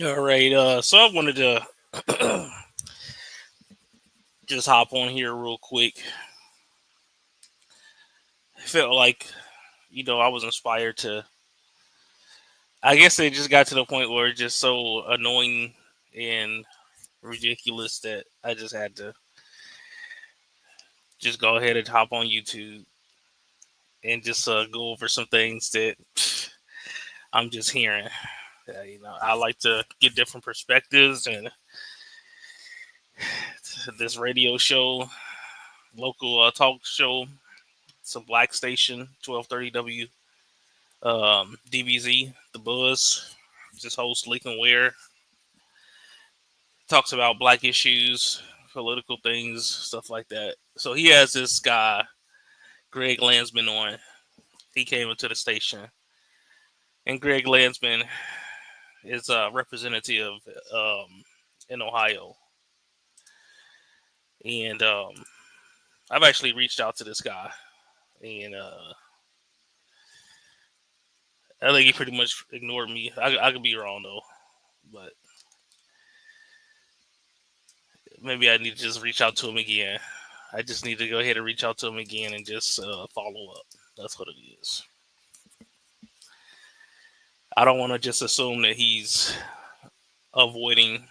All right. So I wanted to just hop on here real quick. I felt like I was inspired to. I guess it just got to the point where it's just so annoying and ridiculous that I just had to just go ahead and hop on YouTube and just go over some things that I'm just hearing. I like to get different perspectives, and this radio show, local talk show, it's a black station, 1230 W, DBZ, The Buzz. This host, Lincoln Ware, talks about black issues, political things, stuff like that. So he has this guy, Greg Landsman, on. He came into the station, and Greg Landsman is a representative in Ohio. And I've actually reached out to this guy, and I think he pretty much ignored me. I could be wrong though, but maybe I need to just reach out to him again. I just need to go ahead and reach out to him again and just follow up. That's what it is. I don't want to just assume that he's avoiding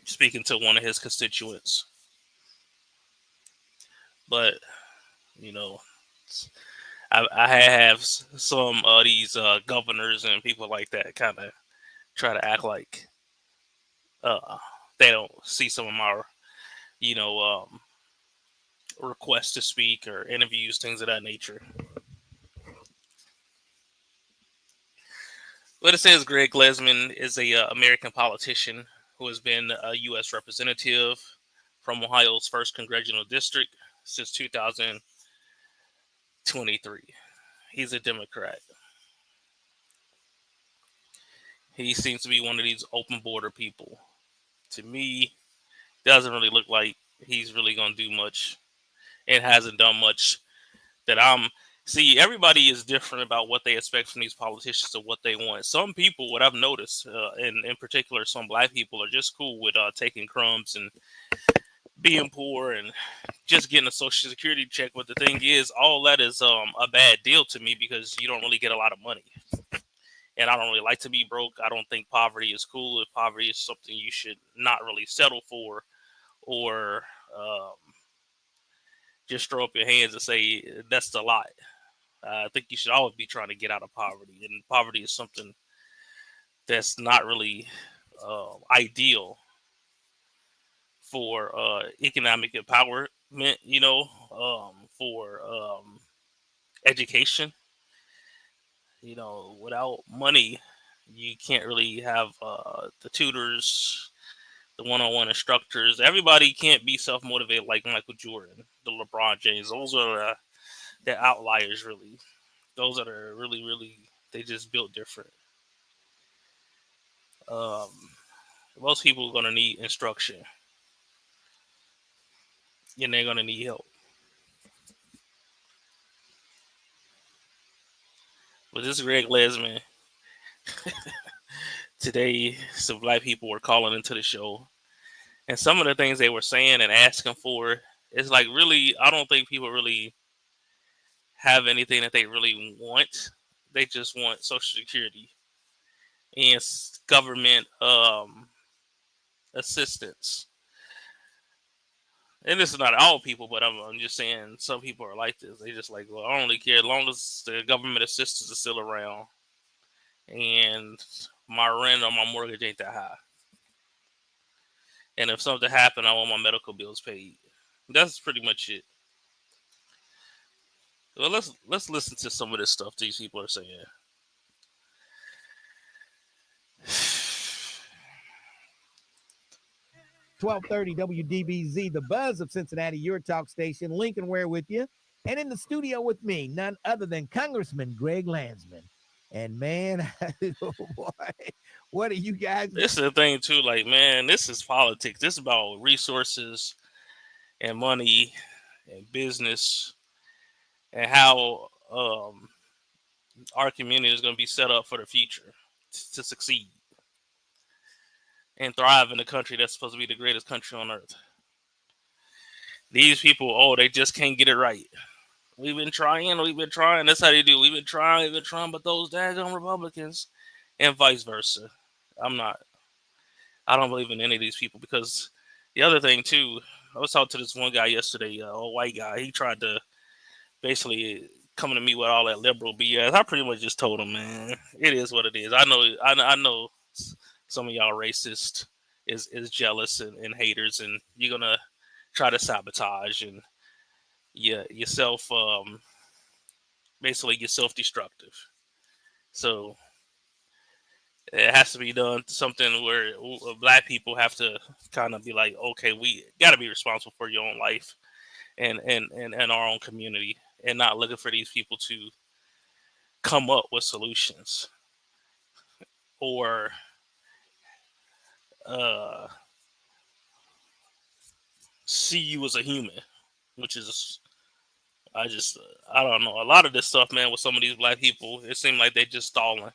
speaking to one of his constituents, but you know, I have some of these governors and people like that kind of try to act like uh, they don't see some of my you know um, requests to speak or interviews, things of that nature. But it says Greg Lesman is a American politician who has been a U.S. representative from Ohio's first congressional district since 2023. He's a Democrat. He seems to be one of these open border people. To me, doesn't really look like he's really going to do much and hasn't done much that I'm. See, everybody is different about what they expect from these politicians or what they want. Some people, what I've noticed, in particular, some black people are just cool with taking crumbs and being poor and just getting a social security check. But the thing is, all that is a bad deal to me because you don't really get a lot of money. And I don't really like to be broke. I don't think poverty is cool. If poverty is something you should not really settle for, or um, just throw up your hands and say that's the lot. I think you should always be trying to get out of poverty, and poverty is something that's not really ideal for economic empowerment. For education. Without money, you can't really have the tutors, the one-on-one instructors. Everybody can't be self-motivated like Michael Jordan, the LeBron James. Those are the outliers, really. Those that are really, really, they just built different. Um, Most people are gonna need instruction, and they're gonna need help. But this is Greg Lesman. Today, some black people were calling into the show, and some of the things they were saying and asking for is like really. I don't think people really have anything that they really want. They just want Social Security and government assistance. And this is not all people, but I'm just saying some people are like this. They just like, well, I don't really care as long as the government assistance is still around and my rent or my mortgage ain't that high. And if something happened, I want my medical bills paid. That's pretty much it. Well, let's listen to some of this stuff these people are saying. 1230 WDBZ, the buzz of Cincinnati, your talk station. Lincoln Ware with you. And in the studio with me, none other than Congressman Greg Landsman. And man, oh boy, what are you guys? This is the thing too. Like, man, this is politics. This is about resources and money and business and how our community is going to be set up for the future to succeed. and thrive in a country that's supposed to be the greatest country on earth. These people, oh, they just can't get it right. We've been trying, we've been trying. That's how they do. We've been trying, but those daggone Republicans, and vice versa. I'm not. I don't believe in any of these people because the other thing too. I was talking to this one guy yesterday, a white guy. He tried to basically coming to me with all that liberal BS. I pretty much just told him, man, it is what it is. I know some of y'all racist is jealous and haters, and you're gonna try to sabotage and yourself basically you're self-destructive. So it has to be done something where black people have to kind of be like, okay, we got to be responsible for your own life and our own community, and not looking for these people to come up with solutions or uh, see you as a human, which is I don't know. A lot of this stuff, man, with some of these black people, it seems like they just stalling.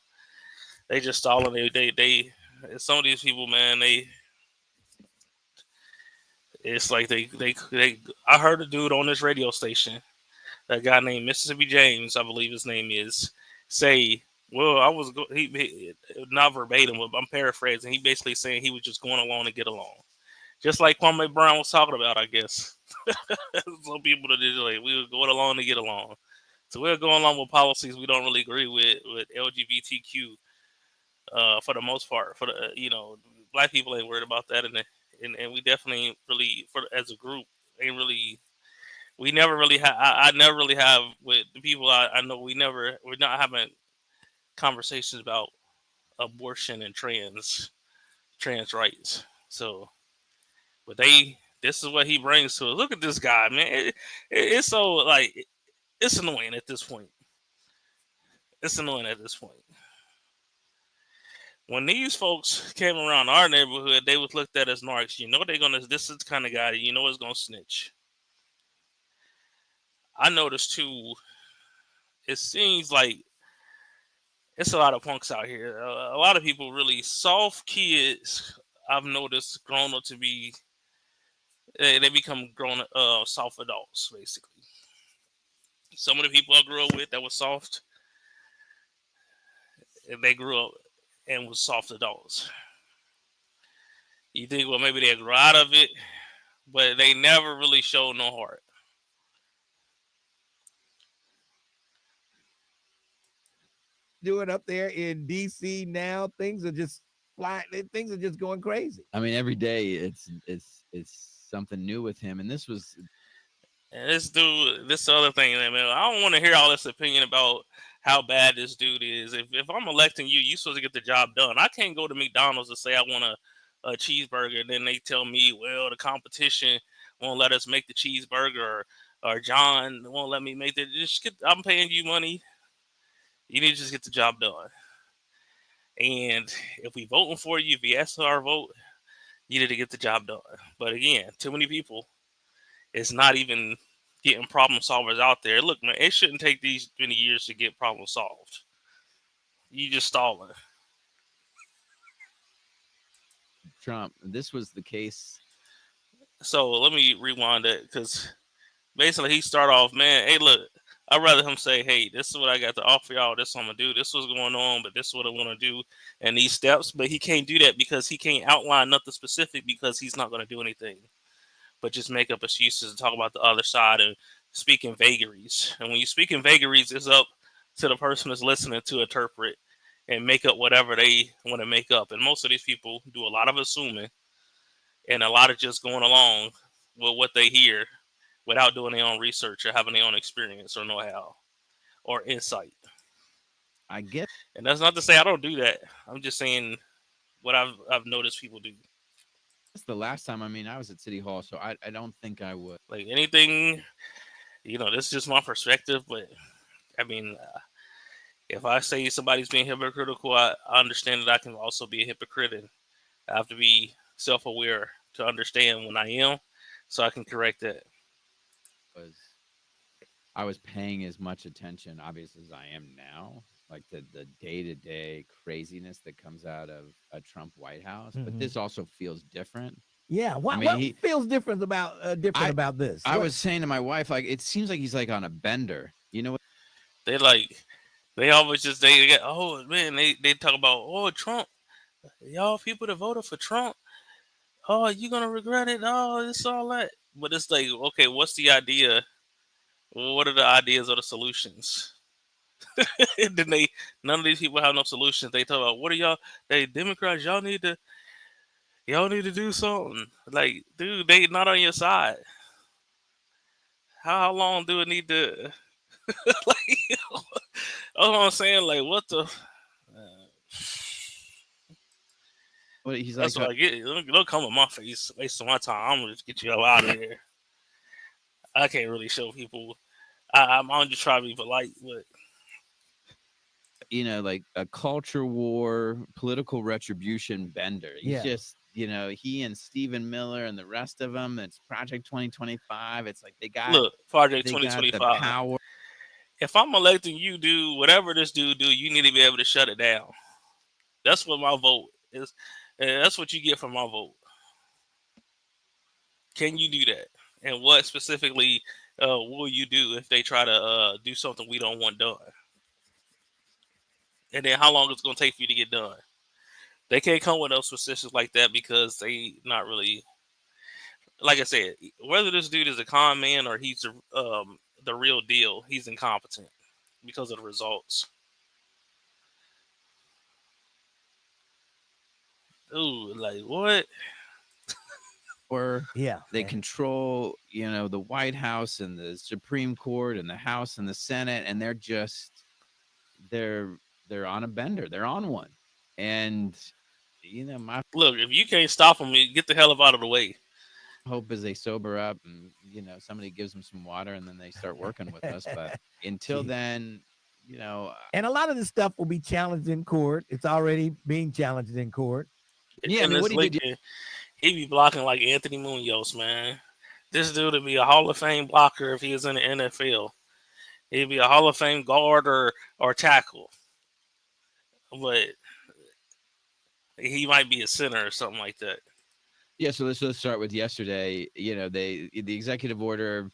They just stalling. They some of these people, man, they it's like they. I heard a dude on this radio station, a guy named Mississippi James, I believe his name is, say, well, he not verbatim, but I'm paraphrasing. He basically saying he was just going along to get along, just like Kwame Brown was talking about, I guess. Some people that did like we were going along to get along. So we're going along with policies we don't really agree with LGBTQ for the most part. For the black people ain't worried about that, and we definitely ain't really for as a group ain't really. We never really have. I never really have with the people I know. We're not having conversations about abortion and trans rights. So, but this is what he brings to it. Look at this guy, man. It's so like it's annoying at this point. It's annoying at this point. When these folks came around our neighborhood, they was looked at as narcs. You know they're gonna. This is the kind of guy that you know is gonna snitch. I noticed too. It seems like it's a lot of punks out here. A lot of people really soft kids. I've noticed grown up to be. They become grown soft adults basically. Some of the people I grew up with that was soft, and they grew up and was soft adults. You think, well, maybe they grew out of it, but they never really showed no heart. Doing up there in DC now, things are just flying. Things are just going crazy. I mean, every day it's something new with him, and this was And this dude, this other thing, man, I don't want to hear all this opinion about how bad this dude is. If I'm electing you, you supposed to get the job done. I can't go to McDonald's and say I want a cheeseburger, and then they tell me, well, the competition won't let us make the cheeseburger, or John won't let me make the. Just get, I'm paying you money. You need to just get the job done. And if we voting for you, if you ask for our vote, you need to get the job done. But again, too many people. It's not even getting problem solvers out there. Look, man, it shouldn't take these many years to get problem solved. You just stalling. Trump. This was the case. So let me rewind that because basically he started off, man. Hey, look, I'd rather him say, "Hey, this is what I got to offer y'all. This is what I'm gonna do. This is what's going on, but this is what I want to do, and these steps." But he can't do that because he can't outline nothing specific because he's not gonna do anything, but just make up excuses and talk about the other side and speak in vagaries. And when you speak in vagaries, it's up to the person that's listening to interpret and make up whatever they want to make up. And most of these people do a lot of assuming and a lot of just going along with what they hear without doing their own research or having their own experience or know-how or insight. I get. And that's not to say I don't do that. I'm just saying what I've noticed people do. It's the last time. I mean, I was at City Hall, so I don't think I would. Like anything, this is just my perspective, but I mean, if I say somebody's being hypocritical, I understand that I can also be a hypocrite, and I have to be self-aware to understand when I am, so I can correct that. Was I was paying as much attention, obviously, as I am now. like the day-to-day craziness that comes out of a Trump White House, but Mhm. this also feels different. Yeah. What, mean, what he- feels different about this? I What- was saying to my wife, like, it seems like he's like on a bender. You know what? They like they always just they get oh man they talk about oh Trump, y'all people that voted for Trump, oh you gonna regret it, oh it's all that, but it's like okay what's the idea, what are the ideas or the solutions? And then they none of these people have no solutions. They talk about what are y'all, they Democrats, y'all need to do something. Like dude, they not on your side. How long do it need to like that's what I'm saying, like what the What he's like, that's what I get. Don't come with my face, wasting my time. I'm gonna just get you out of here. I can't really show people. I'm just trying to be polite, but you know, like a culture war, political retribution bender. He's Yeah. just, you know, he and Stephen Miller and the rest of them. It's Project 2025. It's like look, Project they got the 2025. power. If I'm electing you, do whatever this dude do, you need to be able to shut it down. That's what my vote is. And that's what you get from my vote. Can you do that? And what specifically will you do if they try to do something we don't want done? And then how long it's going to take for you to get done? They can't come with no specifics like that because they not really, like I said, whether this dude is a con man or he's the real deal, he's incompetent because of the results. Ooh, like what? Or Yeah. they control, you know, the White House and the Supreme Court and the House and the Senate, and they're just they're on a bender. They're on one, and you know, my Look, if you can't stop them, you get the hell up out of the way. hope is they sober up and you know somebody gives them some water and then they start working with us. But until Jeez. then, you know, And a lot of this stuff will be challenged in court. It's already being challenged in court. yeah. I And mean, this what he did Lincoln, he be blocking like Anthony Munoz, man. This dude would be a Hall of Fame blocker if he was in the NFL. He'd be a Hall of Fame guard or tackle, but he might be a center or something like that. yeah, so let's start with yesterday. You know, the executive order,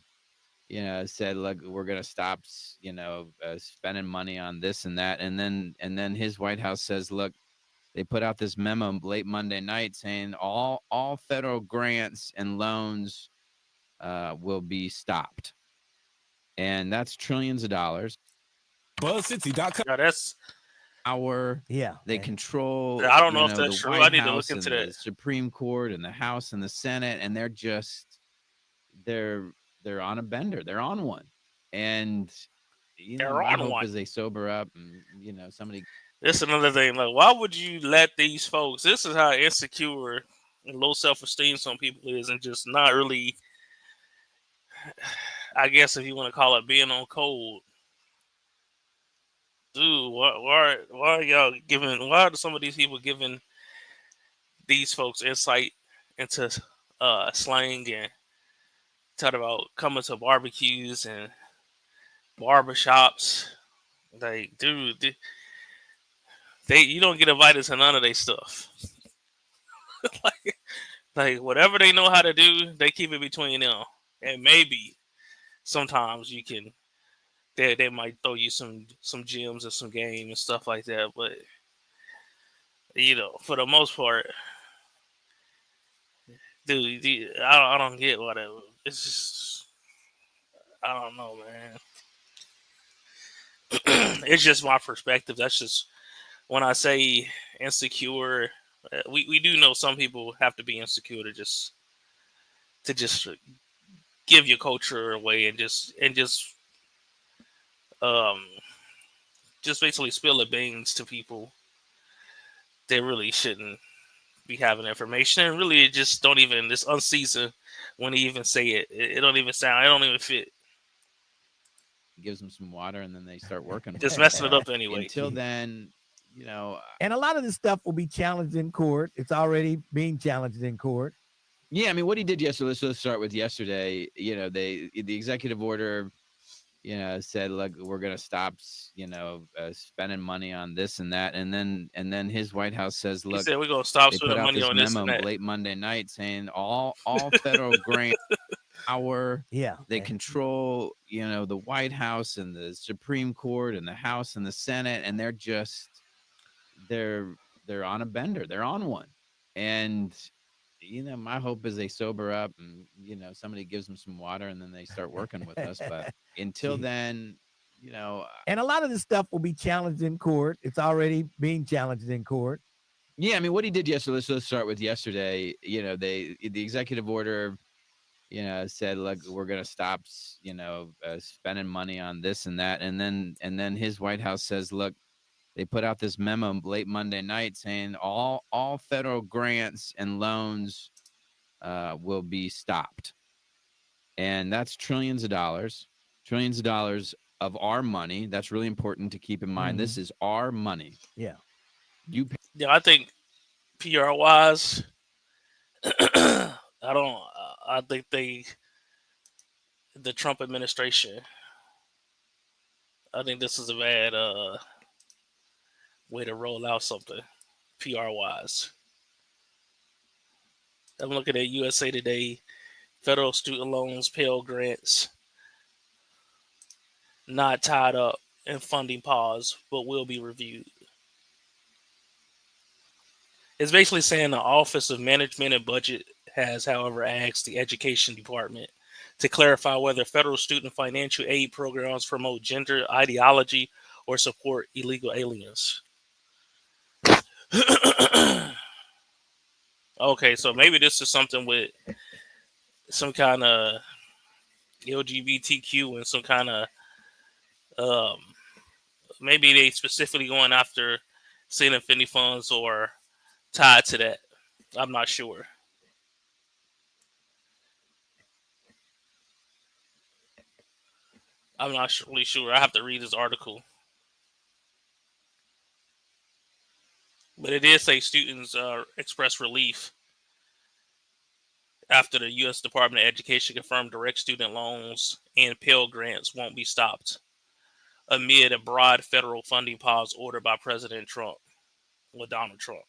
you know, said, look, we're going to stop, you know, spending money on this and that. And then his White House says, look, they put out this memo late Monday night saying all federal grants and loans will be stopped. And that's trillions of dollars. BuzzCity.com. Now that's Yeah. They control, I don't you know if know, that's the true. I White need to look House and into the that. Supreme Court and the House and the Senate, and they're just they're on a bender. They're on one. And you know, They're my on hope one. is they sober up and you know somebody. This is another thing. Like, why would you let these folks? This is how insecure and low self-esteem some people is, and just not really. I guess if you want to call it being on code, dude. Why are y'all giving? Why are some of these people giving these folks insight into slang and talk about coming to barbecues and barbershops? Like, dude, they you don't get invited to none of their stuff. like whatever they know how to do, they keep it between them. And maybe sometimes you can they might throw you some gems or some game and stuff like that. But you know, for the most part, dude, I don't get whatever. It's just I don't know, man. It's just my perspective. That's just when I say insecure. We do know some people have to be insecure to just give your culture away um just basically spill the beans to people. They really shouldn't be having information, and really it just don't even it's unseasoned when they even say it. It don't even sound. It don't even fit. Gives them some water and then they start working. Just with messing it. it up anyway. Until then, you know. And a lot of this stuff will be challenged in court. It's already being challenged in court. Yeah, I mean, what he did yesterday. Let's start with yesterday. You know, the executive order said, look, we're going to stop, spending money on this and that. And then his White House says, He look, said we're gonna stop they put spending out money this on this and memo that. late Monday night saying all federal grant power, Yeah. they control, the White House and the Supreme Court and the House and the Senate, and they're on a bender. They're on one. And my hope is they sober up and somebody gives them some water and then they start working with us. But until Jeez. then, And a lot of this stuff will be challenged in court. It's already being challenged in court. yeah, I mean, what he did yesterday. Let's start with yesterday. The executive order, said, look, we're going to stop, spending money on this and that. And then his White House says, look, they put out this memo late Monday night saying all federal grants and loans will be stopped. And that's trillions of dollars of our money. That's really important to keep in mind. This is our money. Yeah. You pay. Yeah, I think PR wise, I don't. I think the Trump administration. I think this is a bad way to roll out something, PR wise. I'm looking at USA Today. Federal student loans, Pell grants, not tied up in funding pause, but will be reviewed. It's basically saying the Office of Management and Budget has, however, asked the Education Department to clarify whether federal student financial aid programs promote gender ideology or support illegal aliens. Okay, so maybe this is something with some kind of LGBTQ and some kind of maybe they specifically going after St. Affinity funds or tied to that. I'm not sure. I'm not really sure. I have to read this article. But it did say students express relief after the U.S. Department of Education confirmed direct student loans and Pell grants won't be stopped amid a broad federal funding pause ordered by President Trump, with Donald Trump.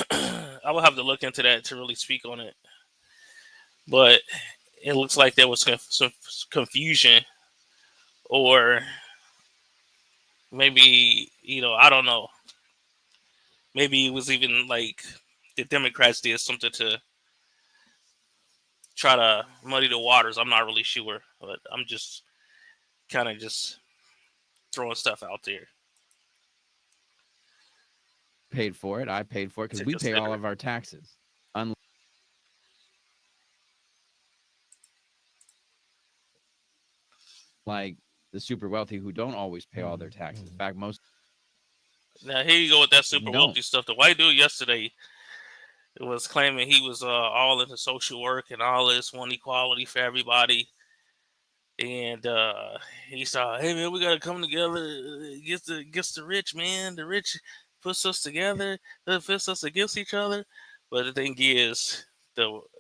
I will have to look into that to really speak on it. But it looks like there was some confusion, or maybe, I don't know. Maybe it was even like the Democrats did something to try to muddy the waters. I'm not really sure, but I'm just kind of just throwing stuff out there Paid for it. I paid for it because to we pay all consider. of our taxes. Unlike the super wealthy who don't always pay all their taxes. In fact, most Now here you go with that super don't. wealthy stuff. The white dude yesterday was claiming he was all into social work and all this, one equality for everybody. And he saw, hey man, we gotta come together against the rich, man. The rich puts us together, puts us against each other. But the thing is,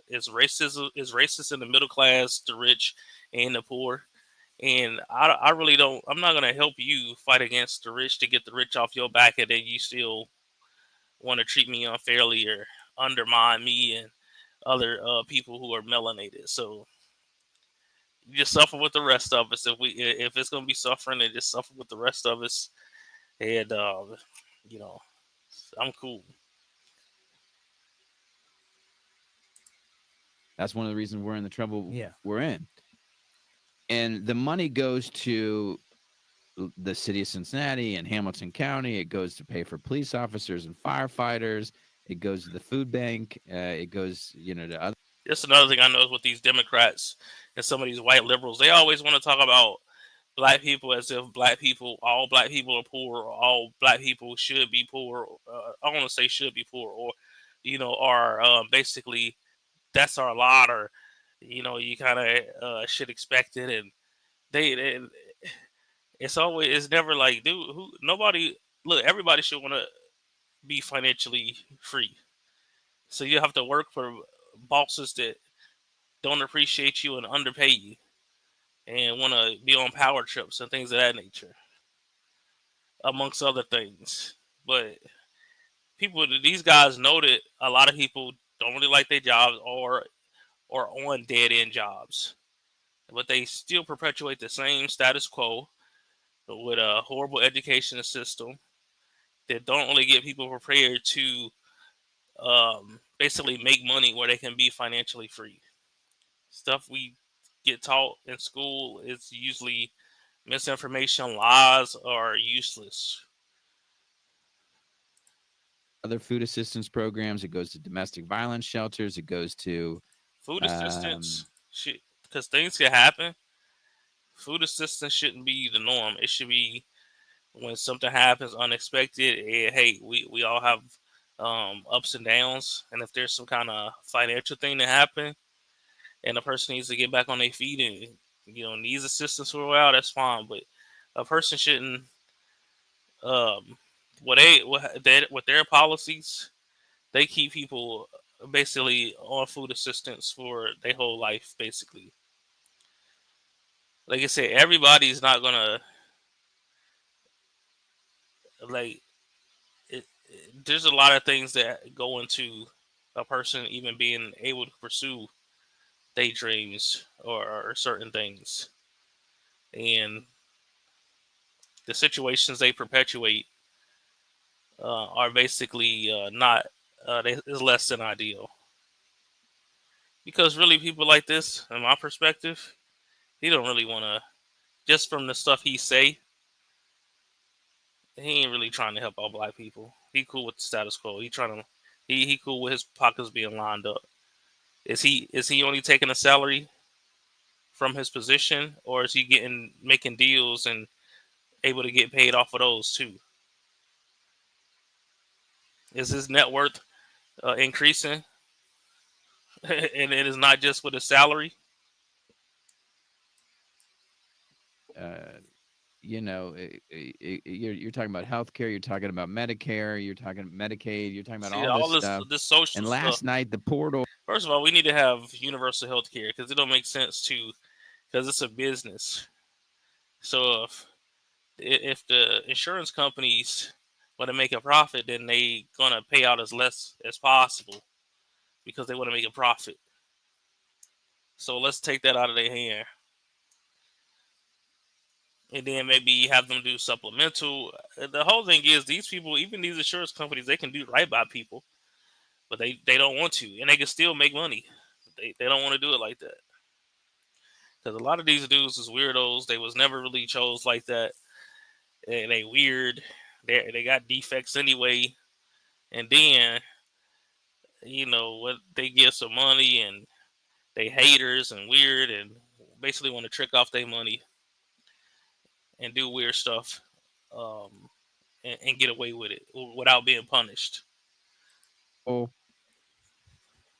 it's racism is racist in the middle class, the rich, and the poor. And I really don't. I'm not gonna help you fight against the rich to get the rich off your back, and then you still want to treat me unfairly or undermine me and other people who are melanated. So you just suffer with the rest of us. If it's gonna be suffering, then just suffer with the rest of us. And you know, I'm cool. That's one of the reasons we're in the trouble Yeah. we're in. And the money goes to the city of Cincinnati and Hamilton County. It goes to pay for police officers and firefighters. It goes to the food bank. It goes, to other. Just another thing I know is with these Democrats and some of these white liberals, they always want to talk about black people as if all black people are poor, or all black people should be poor. I want to say should be poor, or are basically that's our lot, or you kind of should expect it. And they it's never like, dude, nobody, look, everybody should want to be financially free. So you have to work for bosses that don't appreciate you and underpay you. and want to be on power trips and things of that nature, amongst other things. But these guys know that a lot of people don't really like their jobs or on dead end jobs, but they still perpetuate the same status quo with a horrible education system that don't really get people prepared to basically make money where they can be financially free. Stuff we get taught in school is usually misinformation, lies, or useless. Other food assistance programs, it goes to domestic violence shelters, it goes to Food assistance, shit, because things can happen. Food assistance shouldn't be the norm. It should be when something happens unexpected. Hey, we all have ups and downs, and if there's some kind of financial thing that happen, and the person needs to get back on their feet and needs assistance for a while, that's fine. But a person shouldn't with their policies, they keep people basically on food assistance for their whole life, basically. Like I said, everybody's not gonna like there's a lot of things that go into a person even being able to pursue daydreams or certain things, and the situations they perpetuate are basically not is less than ideal. Because really, people like this, in my perspective, he don't really want to. Just from the stuff he say, he ain't really trying to help all black people. He cool with the status quo. He cool with his pockets being lined up. Is he only taking a salary from his position, or is he making deals and able to get paid off of those too? Is his net worth increasing, and it is not just with his salary? You're talking about healthcare, you're talking about Medicare, you're talking Medicaid, you're talking about See, all this all stuff. this social And stuff. last night, the portal. First of all, we need to have universal health care because it don't make sense because it's a business. So if the insurance companies want to make a profit, then they gonna pay out as less as possible because they want to make a profit. So let's take that out of their hand, and then maybe have them do supplemental. The whole thing is these people, even these insurance companies, they can do right by people, but they don't want to, and they can still make money. They don't want to do it like that because a lot of these dudes is weirdos. They was never really chose like that, and they weird. They got defects anyway, and then what they get some money and they haters and weird and basically want to trick off their money and do weird stuff, um, and get away with it without being punished.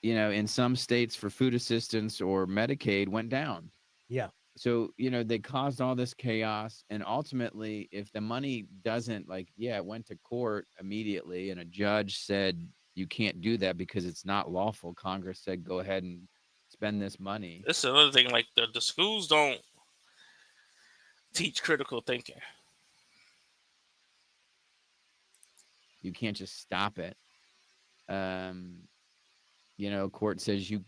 In some states for food assistance or Medicaid went down. Yeah. So, they caused all this chaos. And ultimately, if the money doesn't it went to court immediately and a judge said you can't do that because it's not lawful. Congress said, go ahead and spend this money. This is another thing. Like the schools don't teach critical thinking. You can't just stop it. Court says you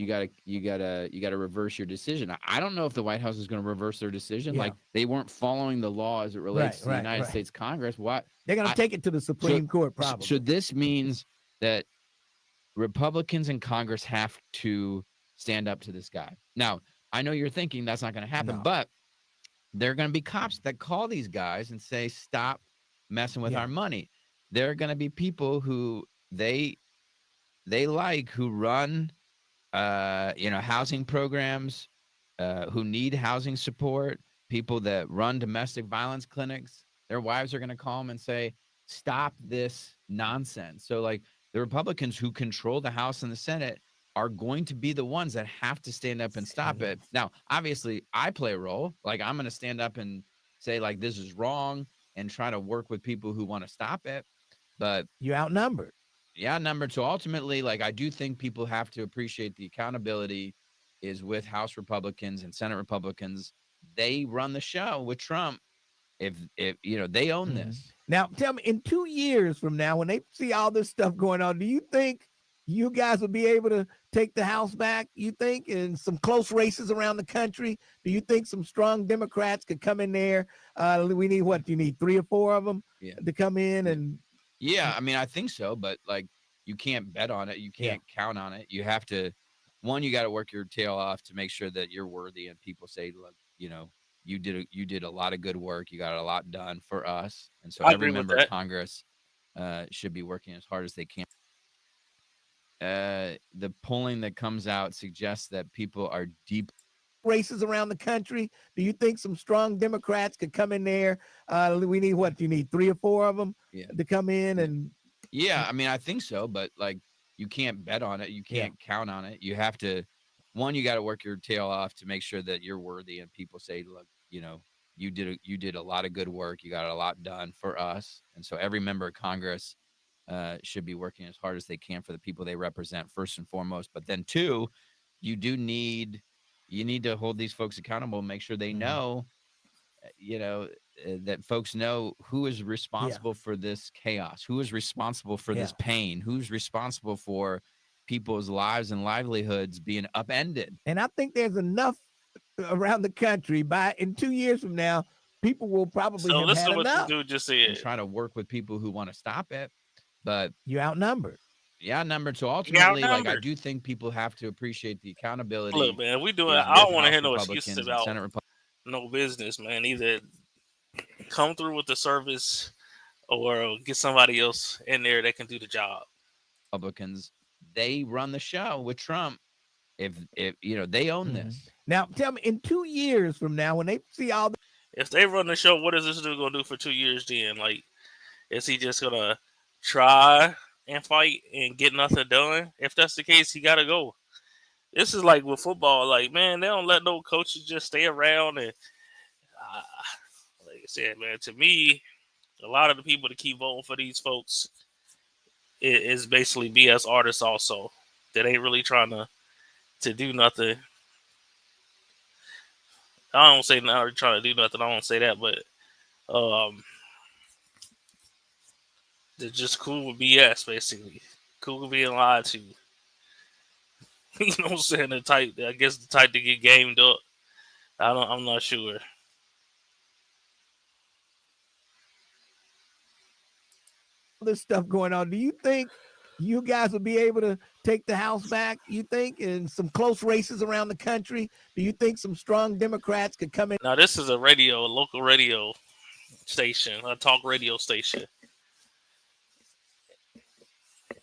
gotta reverse your decision. I don't know if the White House is going to reverse their decision. Yeah. Like they weren't following the law as it relates to the United States Congress. What they're going to take it to the Supreme Court, probably. So this means that Republicans in Congress have to stand up to this guy. Now, I know you're thinking that's not going to happen, but there are going to be cops that call these guys and say, stop messing with our money. There are going to be people who they who run, housing programs, who need housing support, people that run domestic violence clinics. Their wives are going to call them and say, stop this nonsense. So the Republicans who control the House and the Senate are going to be the ones that have to stand up and stop it. Now, obviously, I play a role. I'm going to stand up and say, this is wrong and try to work with people who want to stop it. But you're outnumbered. Yeah, number two. Ultimately, I do think people have to appreciate the accountability is with House Republicans and Senate Republicans. They run the show with Trump. If they own this. Now, tell me, in 2 years from now, when they see all this stuff going on, do you think you guys will be able to take the House back? You think in some close races around the country? Do you think some strong Democrats could come in there? We need what? Do you need 3 or 4 of them to come in? And yeah, I mean, I think so, but like you can't bet on it. You can't count on it. You have to. One, you got to work your tail off to make sure that you're worthy, and people say, look, you did a lot of good work. You got a lot done for us, and so every member of Congress should be working as hard as they can. The polling that comes out suggests that people are deep races around the country. Do you think some strong Democrats could come in there? We need what? Do you need 3 or 4 of them to come in? And I mean, I think so, but like you can't bet on it. You can't count on it. You have to. One, you got to work your tail off to make sure that you're worthy, and people say, look, you did a lot of good work. You got a lot done for us, and so every member of Congress should be working as hard as they can for the people they represent, first and foremost. But then 2, you need to hold these folks accountable and make sure they know, that folks know who is responsible for this chaos, who is responsible for this pain, who's responsible for people's lives and livelihoods being upended. And I think there's enough around the country in 2 years from now, people will probably have listen had to what enough. the dude just said. And trying to work with people who want to stop it, but you're outnumbered. Yeah, outnumbered. So ultimately, like I do think people have to appreciate the accountability. Look, man, I don't want to hear no excuses about no business, man. Either come through with the service or get somebody else in there that can do the job. Republicans, they run the show with Trump. If they own this. Now, tell me, in 2 years from now, when they see all if they run the show, what is this dude gonna do for 2 years? Then, like, is he just gonna try and fight and get nothing done? If that's the case, he gotta go. This is like with football. Like, man, they don't let no coaches just stay around. And like I said, man, to me, a lot of the people that keep voting for these folks is basically BS artists also that ain't really trying to do nothing. I don't say not trying to do nothing. I don't say that, but they're just cool with BS, basically. Cool with being lied to. You know what I'm saying? The type to get gamed up. I'm not sure. This stuff going on. Do you think you guys will be able to take the House back? You think in some close races around the country? Do you think some strong Democrats could come in? Now, this is a local radio station, a talk radio station.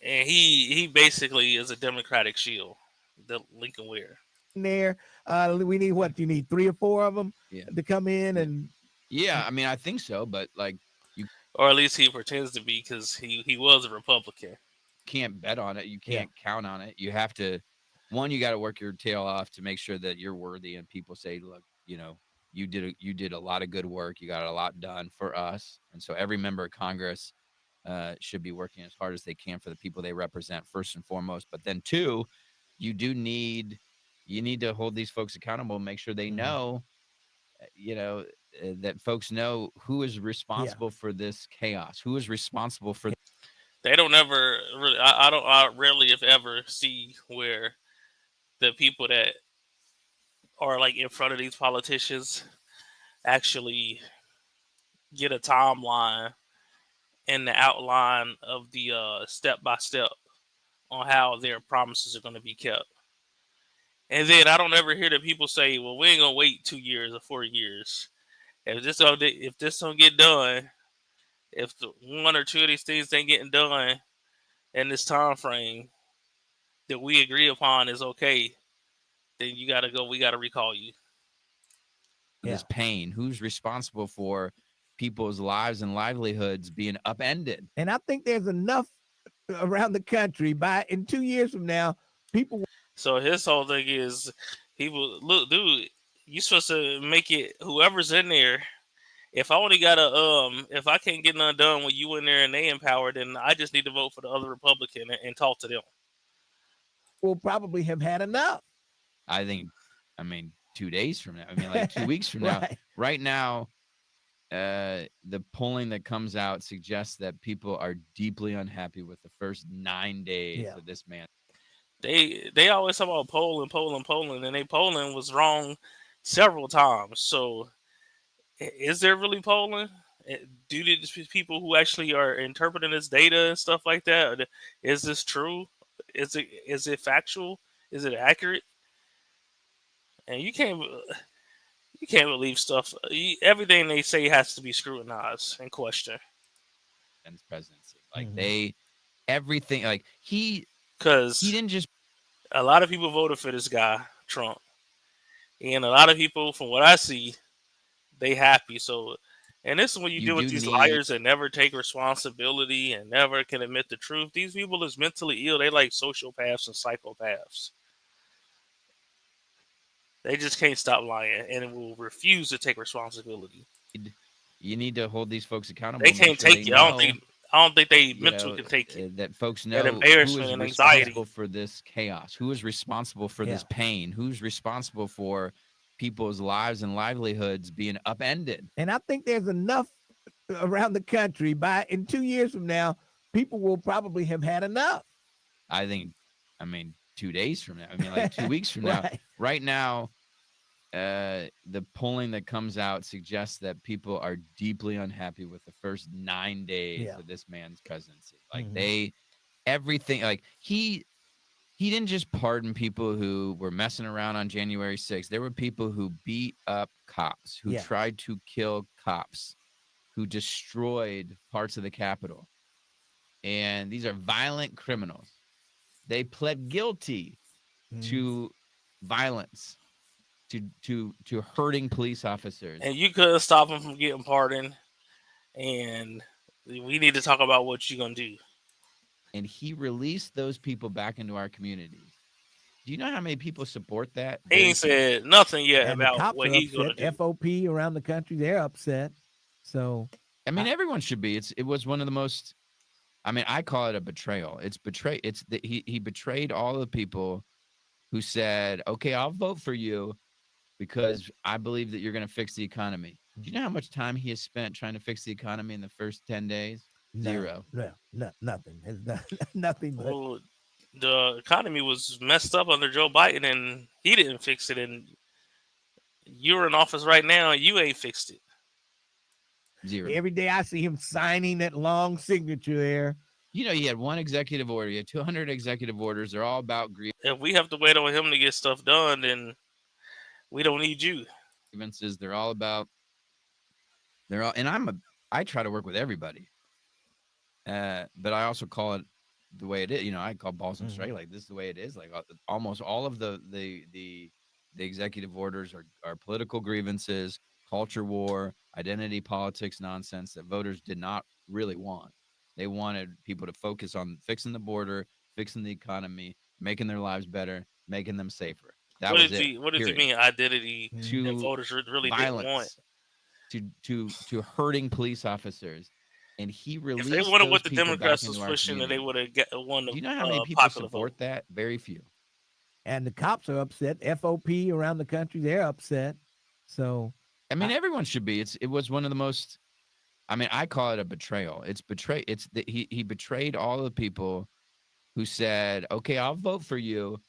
And he basically is a Democratic shield, the Lincoln Ware. There, we need what? Do you need 3 or 4 of them to come in? And I mean, I think so, but like or at least he pretends to be, because he was a Republican. Can't bet on it. You can't count on it. You have to. One, you got to work your tail off to make sure that you're worthy, and people say, look, you did a lot of good work. You got a lot done for us, and so every member of Congress should be working as hard as they can for the people they represent, first and foremost. But then 2, you need to hold these folks accountable and make sure they know, that folks know who is responsible for this chaos, who is responsible for. They don't ever really. I rarely, if ever, see where the people that are like in front of these politicians actually get a timeline and the outline of the step by step on how their promises are going to be kept. And then I don't ever hear that people say, "Well, we ain't gonna wait 2 years or 4 years. If this don't get done, if 1 or 2 of these things ain't getting done in this time frame that we agree upon is okay, then you gotta go. We gotta recall you." This pain, who's responsible for people's lives and livelihoods being upended? And I think there's enough around the country in 2 years from now, people. So his whole thing is, people, look, dude, you supposed to make it whoever's in there. If I only got if I can't get none done with you in there and they empowered, then I just need to vote for the other Republican and talk to them. Will probably have had enough. I think, I mean, 2 days from now. I mean, like 2 weeks from now. Right. Right now, the polling that comes out suggests that people are deeply unhappy with the first 9 days Yeah. of this man. They always talk about polling, and they polling was wrong several times. So is there really polling? Do these people who actually are interpreting this data and stuff like that? Is this true? Is it factual? Is it accurate? And you can't believe stuff. Everything they say has to be scrutinized and questioned. And presidency, like Mhm. everything, like he Because didn't just a lot of people voted for this guy, Trump, and a lot of people, from what I see, they happy. So, and this is when you you deal with do these need liars that never take responsibility and never can admit the truth. These people is mentally ill. They like sociopaths and psychopaths. They just can't stop lying and will refuse to take responsibility. you need to hold these folks accountable They and make can't sure they take it. I don't know, think. I don't think they you mental know, can take it. that folks That know who embarrassment is and Yeah. responsible anxiety. for this chaos, who is responsible for Yeah. this pain, who's responsible for people's lives and livelihoods being upended. And I think there's enough around the country by in 2 years from now, people will probably have had enough. I think, I mean, 2 days from now. I mean, like 2 weeks from now. Right. Right now, the polling that comes out suggests that people are deeply unhappy with the first 9 days Yeah. of this man's presidency. Like Mhm. everything, like he didn't just pardon people who were messing around on January 6th. There were people who beat up cops, who Yeah. tried to kill cops, who destroyed parts of the Capitol. And these are violent criminals. They pled guilty Mhm. to violence, to hurting police officers. And you couldn't stop them from getting pardoned. And we need to talk about what you're gonna do. And he released those people back into our communities. Do you know how many people support that? He Very ain't few. said nothing yet And the about cops what are he's upset. gonna do. FOP around the country, they're upset. So I mean, I- everyone should be. It was one of the most, I mean, I call it a betrayal. It's betray. It's that he betrayed all the people who said, "Okay, I'll vote for you because I believe that you're going to fix the economy." Do you know how much time he has spent trying to fix the economy in the first 10 days? none, Zero. no, nothing. It's nothing but Well, the economy was messed up under Joe Biden, and he didn't fix it. And you're in office right now, and you ain't fixed it. Zero. every day I see him signing that long signature there. You know, he had one executive order. He had 200 executive orders. They're all about If we have to wait on him to get stuff done, then we don't need you. grievances. And I try to work with everybody. But I also call it the way it is. You know, I call balls and Mhm. straight. Like, this is the way it is. Like, almost all of the executive orders are political grievances, culture war, identity politics nonsense that voters did not really want. They wanted people to focus on fixing the border, fixing the economy, making their lives better, making them safer. That What was does it. he? What does he Period. mean? Identity Mhm. that To voters really didn't want. violence, to hurting police officers, and he If they released wanted those what the people back Democrats was into our pushing, then they community. would have won Do the you know how many people popular vote. support that? Very few. And the cops are upset. FOP around the country, they're upset. So I mean, I- everyone should be. It was one of the most. I mean, I call it a betrayal. It's betray. It's that he betrayed all the people who said, "Okay, I'll vote for you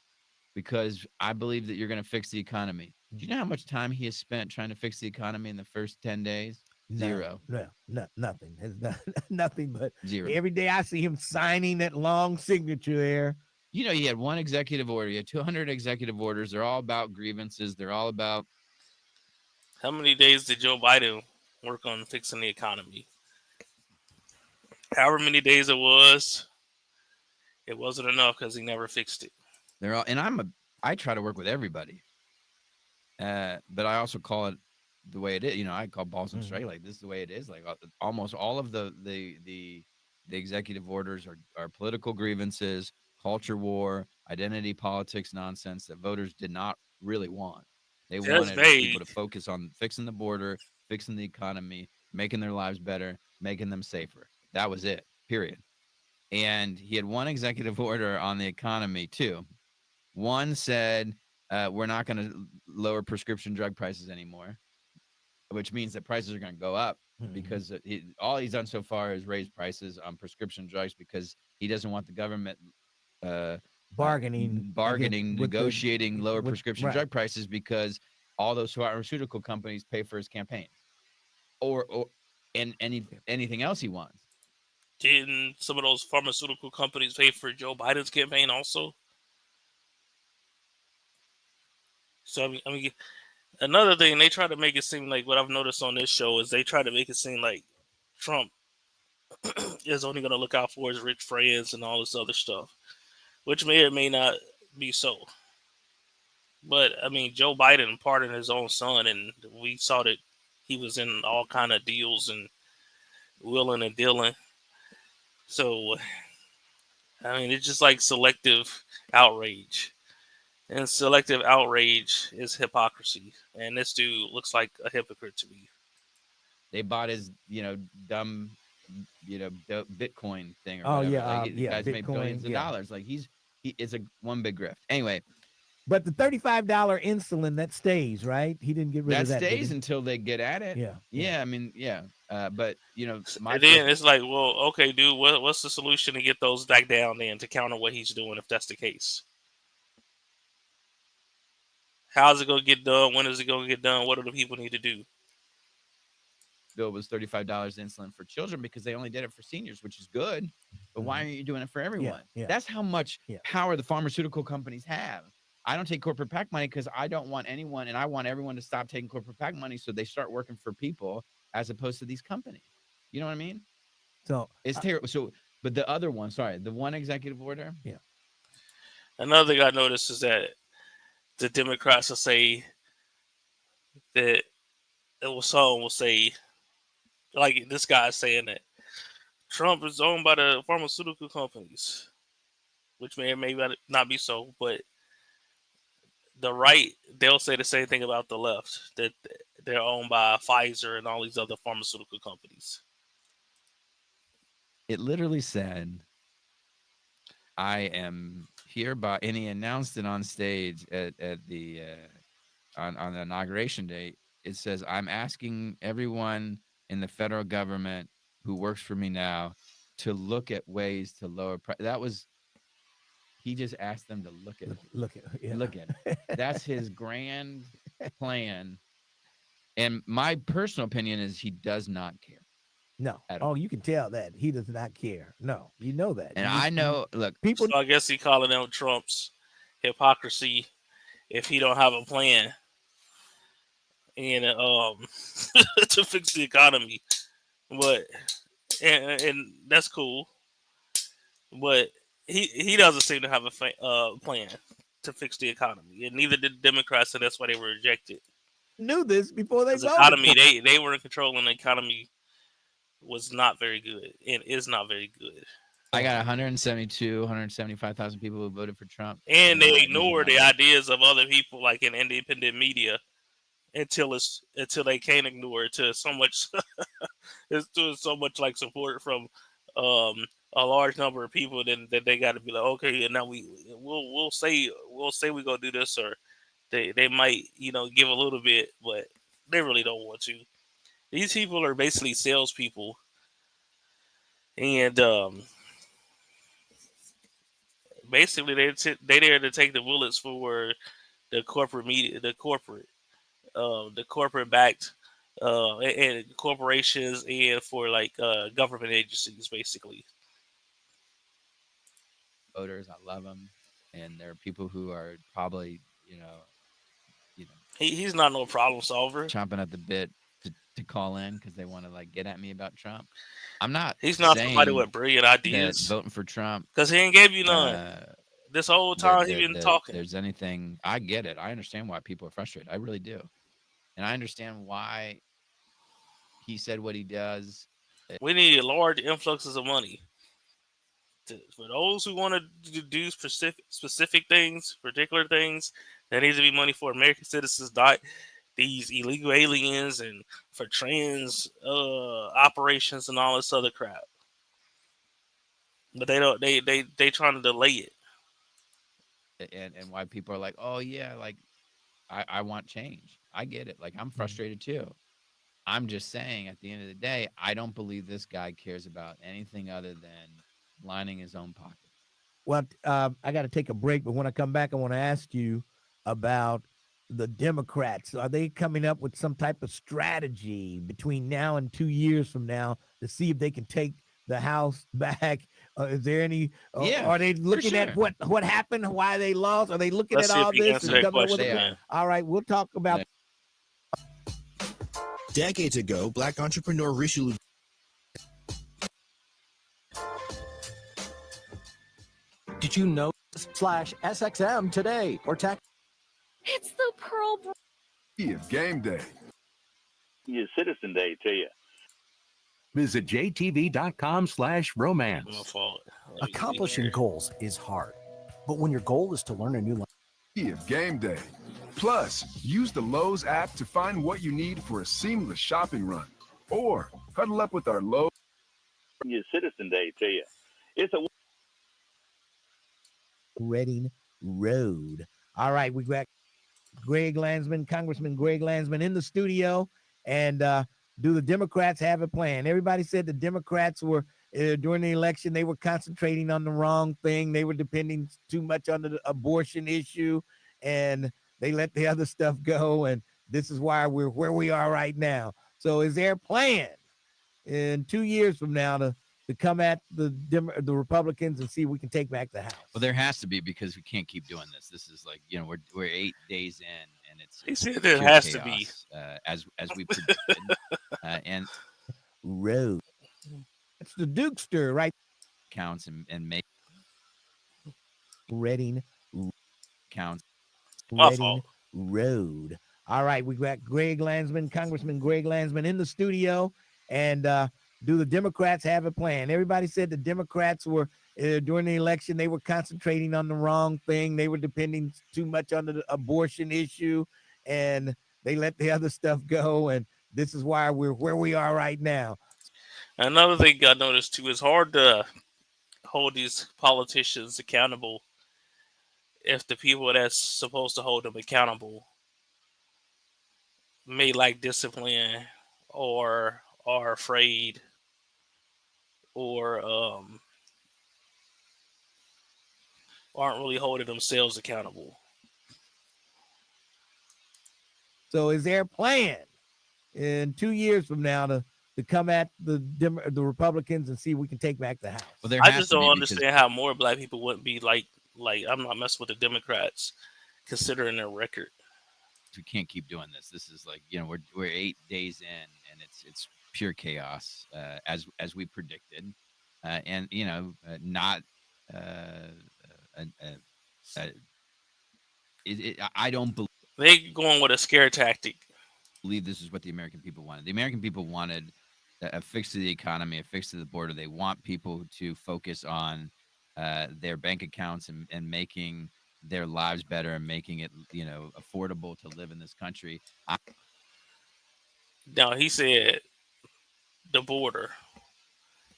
because I believe that you're going to fix the economy." Do you know how much time he has spent trying to fix the economy in the first 10 days? none, Zero. nothing. It's nothing but Zero. every day I see him signing that long signature there. You know, he had one executive order. He had 200 executive orders. They're all about grievances. They're all about How many days did Joe Biden work on fixing the economy? However many days it wasn't enough because he never fixed it. they're all. And I try to work with everybody. But I also call it the way it is. You know, I call balls and Mhm. straight. Like, this is the way it is. Like, almost all of the executive orders are political grievances, culture war, identity politics nonsense that voters did not really want. They See, that's wanted people vague. to focus on fixing the border, fixing the economy, making their lives better, making them safer. That was it. Period. And he had one executive order on the economy too. One said we're not going to lower prescription drug prices anymore, which means that prices are going to go up Mhm. because all he's done so far is raise prices on prescription drugs because he doesn't want the government bargaining, with negotiating lower prescription right. drug prices because all those pharmaceutical companies pay for his campaigns or anything else he wants. Didn't some of those pharmaceutical companies pay for Joe Biden's campaign also? So I mean, another thing they try to make it seem like what I've noticed on this show is they try to make it seem like Trump is only going to look out for his rich friends and all this other stuff, which may or may not be so. But I mean, Joe Biden pardoned his own son, and we saw that he was in all kind of deals and willing and dealing. So I mean, it's just like selective outrage, and selective outrage is hypocrisy. And this dude looks like a hypocrite to me. They bought his, dumb, Bitcoin thing or Oh, whatever. yeah, Like the yeah, guy's made Bitcoin, billions of yeah. dollars. Like he is a one big grift. Anyway, But the $35 insulin that stays, right? He didn't get rid that of that. did stays he? until they get at it. Yeah. Yeah, I mean, yeah. But my And then it's like, well, okay, dude, what's the solution to get those back down then to counter what he's doing if that's the case? How's it going to get done? When is it going to get done? What do the people need to do? bill was $35 insulin for children because they only did it for seniors, which is good. But why aren't you doing it for everyone? yeah. That's how much Yeah. power the pharmaceutical companies have. I don't take corporate PAC money because I don't want anyone, and I want everyone to stop taking corporate PAC money so they start working for people as opposed to these companies. You know what I mean? So It's terrible. So, but the other one, sorry, the one executive order. Yeah. Another thing I noticed is that the Democrats will say that someone will say, like this guy is saying that Trump is owned by the pharmaceutical companies, which may or may not be so, but the right, they'll say the same thing about the left, that they're owned by Pfizer and all these other pharmaceutical companies. It literally said, I am hereby, and he announced it on stage at the on the inauguration day. It says, I'm asking everyone in the federal government who works for me now to look at ways to lower price. That was, he just asked them to look at look at it. That's his grand plan. And my personal opinion is he does not care. No. At all. You can tell that he does not care. No, you know that. And I know, look, people. So I guess he calling out Trump's hypocrisy if he don't have a plan and to fix the economy. But and that's cool. But he doesn't seem to have a plan to fix the economy, and neither did the Democrats, and that's why they were rejected. Knew this before they The voted. economy, they were in control, and the economy was not very good, and is not very good. I got 175,000 people who voted for Trump, and they ignore the ideas of other people, like in independent media, until they can't ignore it. To so much, it's to so much like support from a large number of people, then that they got to be like, okay, and now we'll say we're gonna do this, or they might give a little bit, but they really don't want to. These people are basically salespeople, and basically they're there to take the bullets for the corporate media, the corporate backed and corporations, and for like government agencies, basically. Voters, I love them, and there are people who are probably He's not no problem solver. chomping at the bit to call in because they want to like get at me about Trump. I'm not. He's not somebody with brilliant ideas. Voting for Trump because he ain't gave you none. This whole time he been talking. There's anything, I get it. I understand why people are frustrated. I really do, and I understand why he said what he does. We need large influxes of money for those who want to do specific things, particular things. There needs to be money for American citizens, not these illegal aliens, and for trans operations and all this other crap. But they don't. They trying to delay it. and why people are like, oh yeah, like I want change. I get it. Like I'm frustrated too. I'm just saying at the end of the day, I don't believe this guy cares about anything other than lining his own pockets. Well, I got to take a break, but when I come back, I want to ask you about the Democrats. Are they coming up with some type of strategy between now and 2 years from now to see if they can take the House back? Is there any? Yeah, Are they looking sure. at what happened, why they lost? Are they looking Let's at see if all you can this answer and that coming up with question, a? man. All right, we'll talk about. Decades ago, black entrepreneur Richelieu. Did you know /SXM today or tax? It's the Pearl Of game day. Your Citizen Day to you. Visit jtv.com/romance. My fault. Let me get in Accomplishing here. goals is hard, but when your goal is to learn a new language, Of game day. Plus, use the Lowe's app to find what you need for a seamless shopping run. Or huddle up with our Lowe's. Your Citizen Day to you. It's a Reading Road. All right, we got Greg Landsman, Congressman Greg Landsman in the studio. And do the Democrats have a plan? Everybody said the Democrats were, during the election, they were concentrating on the wrong thing. They were depending too much on the abortion issue, and they let the other stuff go. And this is why we're where we are right now. So is there a plan in 2 years from now to come at the Republicans and see if we can take back the House? Well, there has to be, because we can't keep doing this. This is like, we're 8 days in, and it's He said there pure has to chaos, be. as we predicted. And Road. It's the Dukester, right? counts and make Reading counts. My Reading fault. Road. All right, we got Greg Landsman, Congressman Greg Landsman in the studio. And do the Democrats have a plan? Everybody said the Democrats were, during the election, they were concentrating on the wrong thing. They were depending too much on the abortion issue, and they let the other stuff go. And this is why we're where we are right now. Another thing I noticed too, is hard to hold these politicians accountable if the people that's supposed to hold them accountable may lack discipline or are afraid or aren't really holding themselves accountable. So is there a plan in 2 years from now to come at the Republicans and see if we can take back the House? Well, there I has just to don't be, understand how more black people wouldn't be like I'm not messing with the Democrats considering their record. we can't keep doing this. This is like, we're 8 days in, and it's pure chaos, as we predicted, and not. I don't They going with a scare tactic. believe this is what the American people wanted. The American people wanted a fix to the economy, a fix to the border. They want people to focus on their bank accounts and making their lives better and making it, affordable to live in this country. Now he said the border.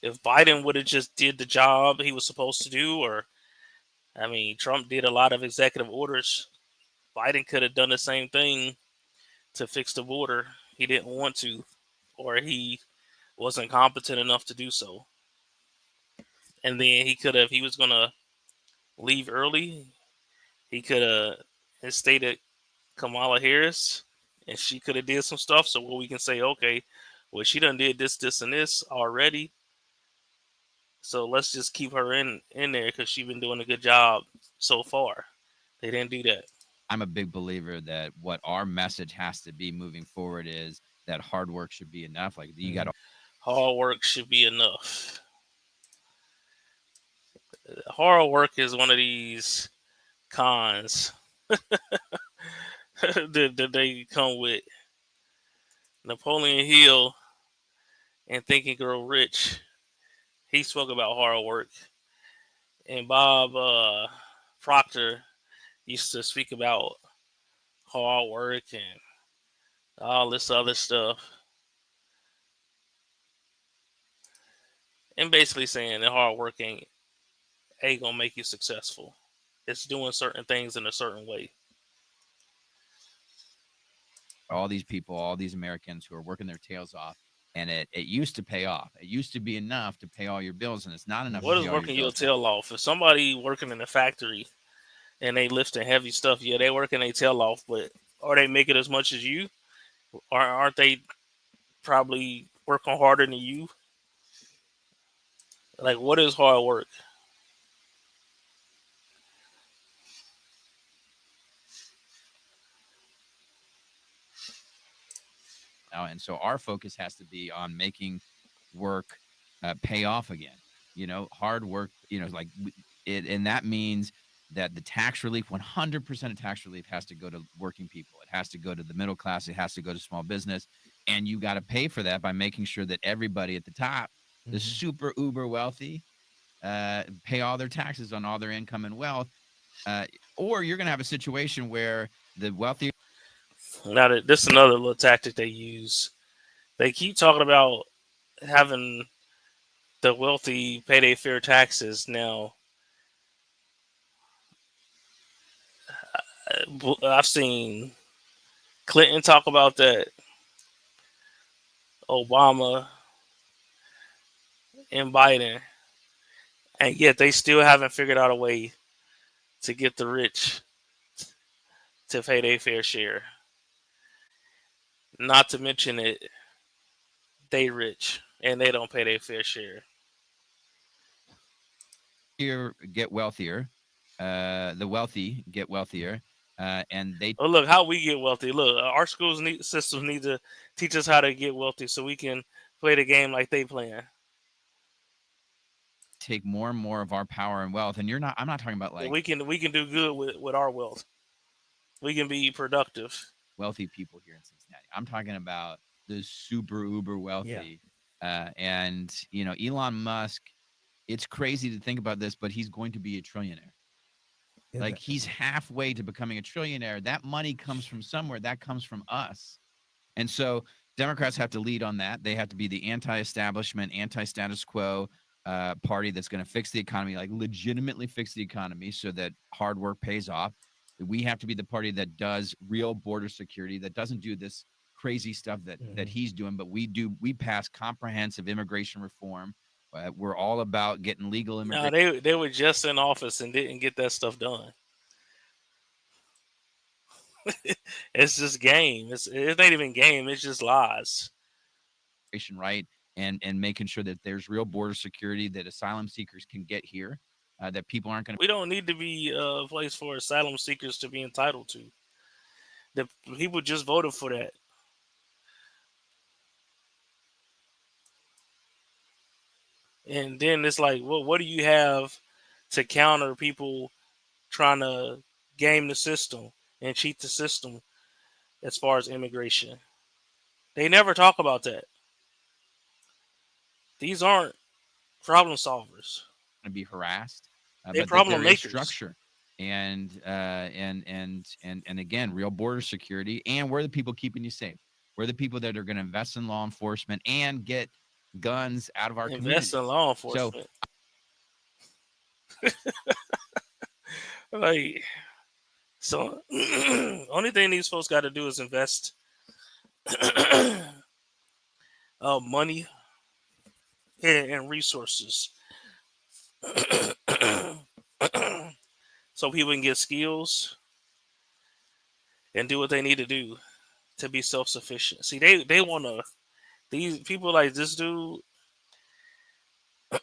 If Biden would have just did the job he was supposed to do, or Trump did a lot of executive orders. Biden could have done the same thing to fix the border. He didn't want to, or he wasn't competent enough to do so. And then he could have, if he was going to leave early, he could have instated Kamala Harris, and she could have did some stuff. So we can say, okay, well, she done did this, this, and this already. So let's just keep her in there because she's been doing a good job so far. They didn't do that. I'm a big believer that what our message has to be moving forward is that hard work should be enough. Like you got to hard work should be enough. Hard work is one of these cons that they come with. Napoleon Hill and Think and Grow Rich, he spoke about hard work. And Bob Proctor used to speak about hard work and all this other stuff. And basically saying that hard work ain't gonna make you successful. it's doing certain things in a certain way. All these people, all these Americans who are working their tails off, and it used to pay off. It used to be enough to pay all your bills, and it's not enough. What to is pay all working your your bills. tail off? If somebody working in a factory and they lifting heavy stuff, yeah, they working their tail off, but are they making as much as you? Or aren't they probably working harder than you? Like, what is hard work? And so our focus has to be on making work pay off again. Hard work. And that means that the tax relief, 100% of tax relief, has to go to working people. It has to go to the middle class. It has to go to small business, and you got to pay for that by making sure that everybody at the top, the super uber wealthy, pay all their taxes on all their income and wealth. Or you're going to have a situation where the wealthy. Now, this is another little tactic they use. They keep talking about having the wealthy pay their fair taxes. Now, I've seen Clinton talk about that, Obama and Biden, and yet they still haven't figured out a way to get the rich to pay their fair share. Not to mention it, they rich and they don't pay their fair share. Here get wealthier, the wealthy get wealthier, and they. Oh, look how we get wealthy. Look, our systems need to teach us how to get wealthy so we can play the game like they playing. Take more and more of our power and wealth, and I'm not talking about like we can do good with our wealth. We can be productive. Wealthy people here in Cincinnati. I'm talking about the super uber wealthy. And Elon Musk, it's crazy to think about this, but he's going to be a trillionaire. He's halfway to becoming a trillionaire. That money comes from somewhere. That comes from us. And so Democrats have to lead on that. They have to be the anti-establishment, anti-status quo party that's going to fix the economy, like legitimately fix the economy so that hard work pays off. We have to be the party that does real border security, that doesn't do this crazy stuff that he's doing, but we pass comprehensive immigration reform. We're all about getting legal immigration. No, they were just in office and didn't get that stuff done. It's just game. It's not even game. It's just lies. Right, and making sure that there's real border security, that asylum seekers can get here, that people aren't going to. We don't need to be a place for asylum seekers to be entitled to. The people just voted for that. And then it's like, well, what do you have to counter people trying to game the system and cheat the system as far as immigration? They never talk about that. These aren't problem solvers. To be harassed. They're but problem there is makers. Structure and again, real border security, and we're the people keeping you safe. We're the people that are going to invest in law enforcement and get guns out of our community. Invest in law enforcement. So only thing these folks got to do is invest money and resources so people can get skills and do what they need to do to be self-sufficient. See, they want to. These people like this dude,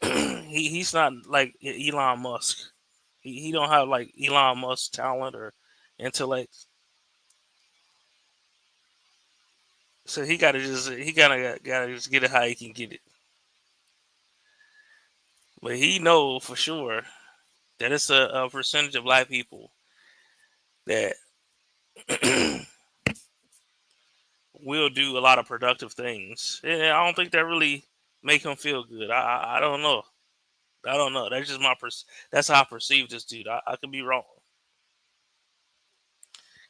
he's not like Elon Musk. He don't have like Elon Musk talent or intellect. So he gotta just get it how he can get it. But he know for sure that it's a percentage of black people that will do a lot of productive things. And I don't think that really make him feel good. I don't know. I don't know. That's just that's how I perceive this dude. I could be wrong.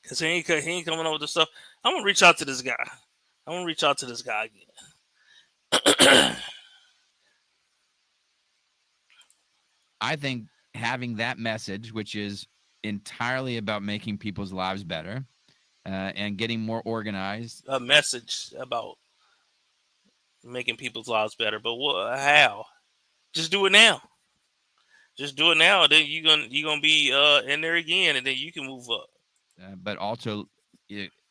Cause he ain't coming up with the stuff. I'm gonna reach out to this guy. Again. I think having that message, which is entirely about making people's lives better and getting more organized. A message about making people's lives better, but what? How? Just do it now. Just do it now, and then you're gonna be in there again, and then you can move up. But also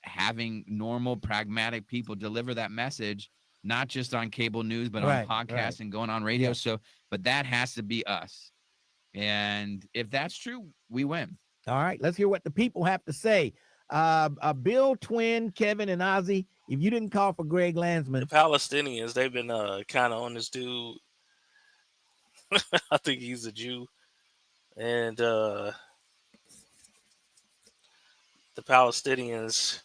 having normal, pragmatic people deliver that message, not just on cable news, but Right, on podcasts right. and going on radio. Yeah. So, but that has to be us. And if that's true, we win. All right, let's hear what the people have to say. Bill, Twin, Kevin, and Ozzy, if you didn't call for Greg The Landsman, Palestinians, they've been kind of on this dude. I think he's a Jew, and the Palestinians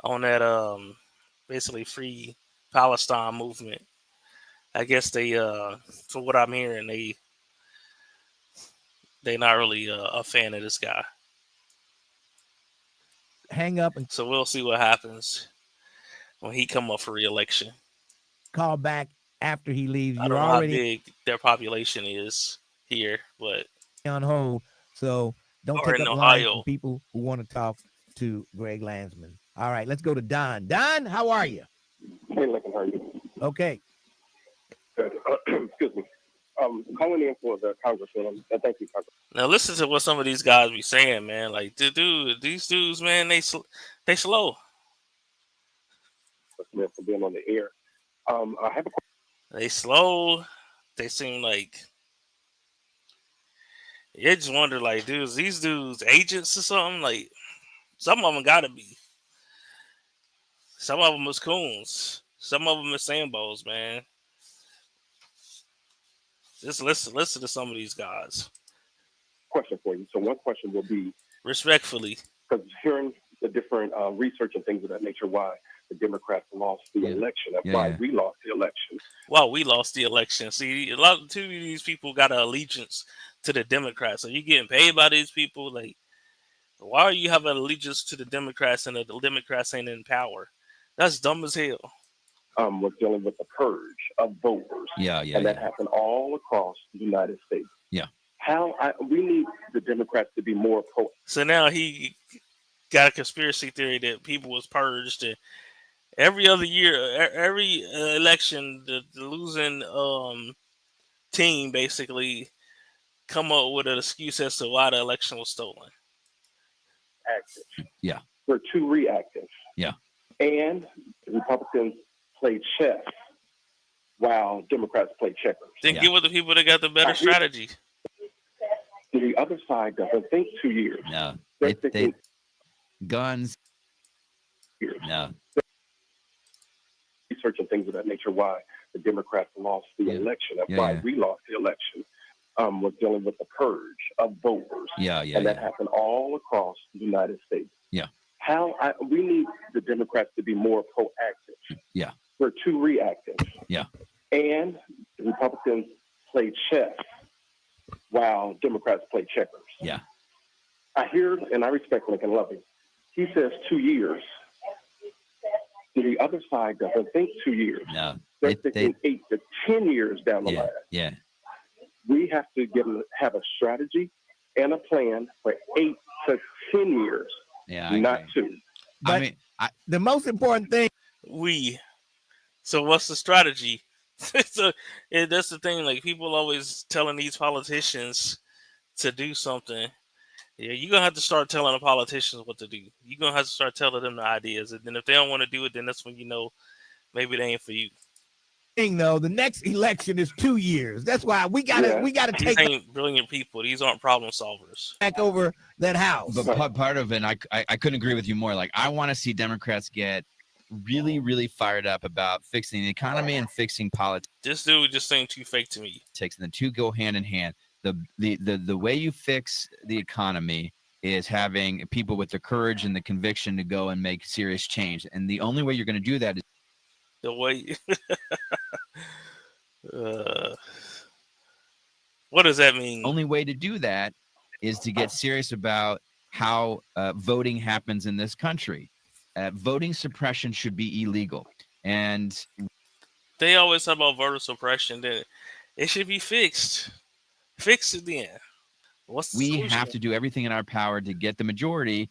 on that basically free Palestine movement. I guess they, from what I'm hearing, they not really a fan of this guy. hang up and So we'll see what happens when he come up for re-election. call back after he leaves. I You're don't know how already big their population is here, but on hold, so don't or take in up line Ohio. from people who want to talk to Greg Landsman. All right, let's go to Don. Don, how are you? Hey, Lincoln, how are you? Okay. Good. Excuse me. Calling in for the congressman. Thank you, Congressman Now listen to what some of these guys be saying, man. Like, dude, these dudes, man, they slow. Smith, for being on the air. I have a They slow. They seem like you just wonder, like, dudes, these dudes agents or something. Like, some of them gotta be. Some of them is coons. Some of them is Sambos, man. Just listen to some of these guys. question for you. So one question will be, Respectfully, because hearing the different research and things of that nature, why the Democrats lost the election, and why we lost the election. well, we lost the election. See, a lot of these people got an allegiance to the Democrats. Are you getting paid by these people? Like, why are you having allegiance to the Democrats and the Democrats ain't in power? That's dumb as hell. Was dealing with the purge of voters. And that happened all across the United States. We need the Democrats to be more pro. So now he got a conspiracy theory that people was purged. And every other year, every election, the losing team basically come up with an excuse as to why the election was stolen. Active. We're too reactive. And the Republicans play chess while Democrats play checkers. Then get with the people that got the better strategy. The other side doesn't think 2 years. No, They're they thinking guns. years. No, Research and things of that nature, why the Democrats lost the election, and why we lost the election, was dealing with the purge of voters. And that happened all across the United States. We need the Democrats to be more proactive. We're too reactive. And the Republicans play chess while Democrats play checkers. I hear and I respect Lincoln Loving. He says 2 years. The other side doesn't think 2 years. No, They're thinking 8 to 10 years down the line. We have to have a strategy and a plan for 8 to 10 years. Not 2. But the most important thing, So what's the strategy? So that's the thing. Like, people always telling these politicians to do something. Yeah, you're gonna have to start telling the politicians what to do. You're gonna have to start telling them the ideas, and then if they don't want to do it, then that's when you know maybe they ain't for you. though, the next election is 2 years. That's why we gotta These take ain't brilliant people. These aren't problem solvers. back over that house. but part of it, I couldn't agree with you more. Like, I want to see Democrats get really, really fired up about fixing the economy and fixing politics. This dude just seemed too fake to me. And the two go hand in hand. The way you fix the economy is having people with the courage and the conviction to go and make serious change. And the only way you're going to do that is The way. What does that mean? only way to do that is to get serious about how voting happens in this country. Voting suppression should be illegal. And They always talk about voter suppression. That it should be fixed. Fix it then. We have to do everything in our power to get the majority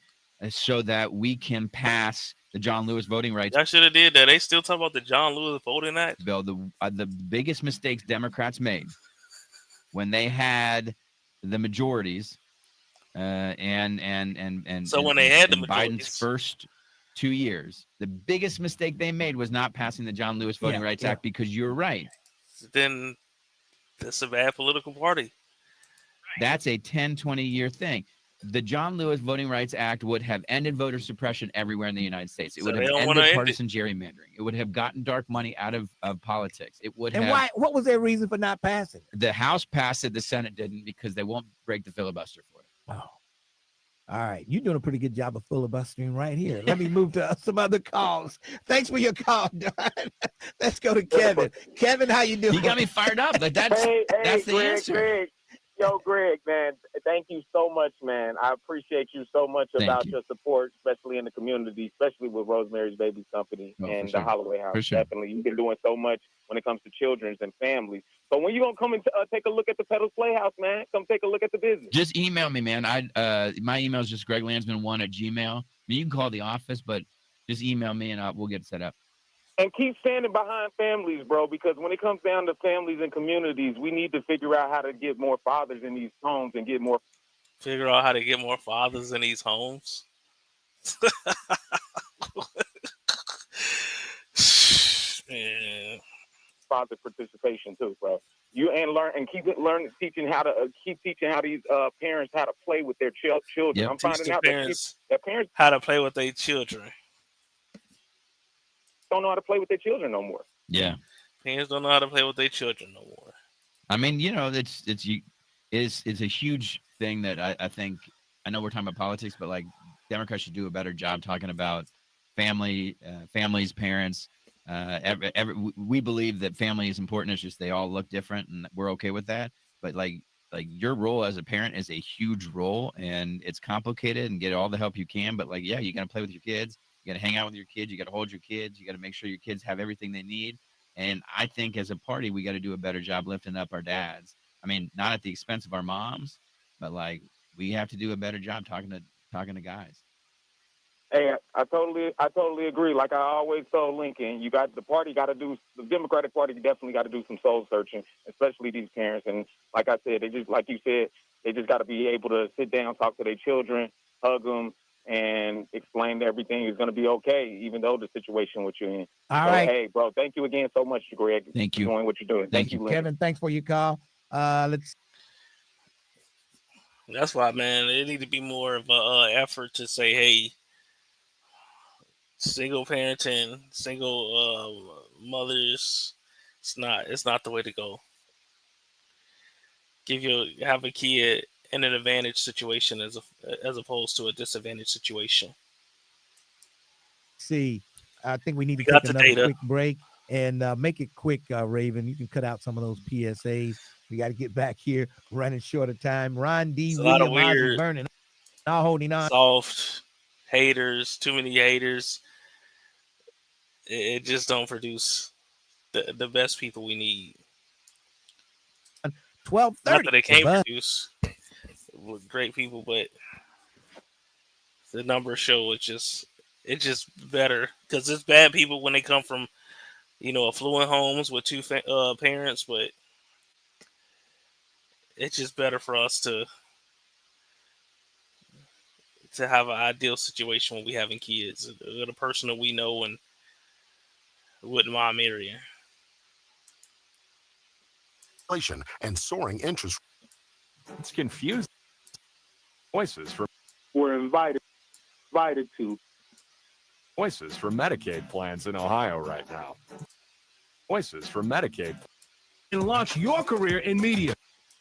so that we can pass the John Lewis Voting Rights. I should have did that. They still talk about the John Lewis Voting Act. Bill, the biggest mistakes Democrats made when they had the majorities, and so when they had the Biden's first 2 years, the biggest mistake they made was not passing the John Lewis Voting Rights Act, because you're right. Then that's a bad political party. That's a 10, 20-year thing. The John Lewis Voting Rights Act would have ended voter suppression everywhere in the United States. It would have ended partisan gerrymandering. It would have gotten dark money out of politics. It would. And why? What was their reason for not passing? The House passed it. The Senate didn't, because they won't break the filibuster for it. Oh. All right. You're doing a pretty good job of filibustering right here. Let me move to some other calls. Thanks for your call, Don. Let's go to Kevin. Kevin, how you doing? You got me fired up. Like that's the Greg, answer. Greg. Yo, Greg, man, thank you so much, man. I appreciate you so much about your support, especially in the community, especially with Rosemary's Baby Company and the Holloway House. Sure. Definitely. You've been doing so much when it comes to children's and families. So when you going to come and take a look at the Pedals Playhouse, man? Come take a look at the business. Just email me, man. My email is just greglandsman1@gmail.com. You can call the office, but just email me and we'll get it set up. And keep standing behind families, bro, because when it comes down to families and communities, we need to figure out how to get more fathers in these homes and get more. Figure out how to get more fathers in these homes. Man. Father participation too, bro. You and learn and keep teaching how these parents how to play with their children. Yep. I'm finding out that parents how to play with their children. Don't know how to play with their children no more. Yeah. Parents don't know how to play with their children no more. I mean, it's a huge thing that I think, I know we're talking about politics, but like Democrats should do a better job talking about families, parents. We believe that family is important. It's just they all look different, and we're okay with that. But like your role as a parent is a huge role, and it's complicated, and get all the help you can. But like, yeah, you got to play with your kids. You got to hang out with your kids. You got to hold your kids. You got to make sure your kids have everything they need. And I think as a party, we got to do a better job lifting up our dads. I mean, not at the expense of our moms, but like we have to do a better job talking to guys. Hey, I totally agree. Like I always told Lincoln, the Democratic Party definitely got to do some soul searching, especially these parents. And like I said, they just got to be able to sit down, talk to their children, hug them, and explain that everything is going to be okay, even though the situation with you in. All right. Hey, bro, thank you again so much, Greg. Thank you for doing what you're doing. Thank you, Kevin. Thanks for your call. That's why, man, there need to be more of a effort to say, hey, single parenting, single mothers, it's not the way to go. Have a kid in an advantage situation as opposed to a disadvantage situation. See, I think we need to take another quick break and make it quick, Raven. You can cut out some of those PSAs. We got to get back here, running short of time. Ron D. It's a lot of weird, burning, not holding on. Soft haters, too many haters. It just don't produce the best people we need. 12:30. Not that they can't produce great people, but the numbers show it's just better, because it's bad people when they come from affluent homes with two parents, but it's just better for us to have an ideal situation when we having kids with a person that we know and wouldn't mind marrying. Inflation and soaring interest. It's confusing. Voices for We're invited to voices for Medicaid plans in Ohio right now. Voices for Medicaid. And launch your career in media.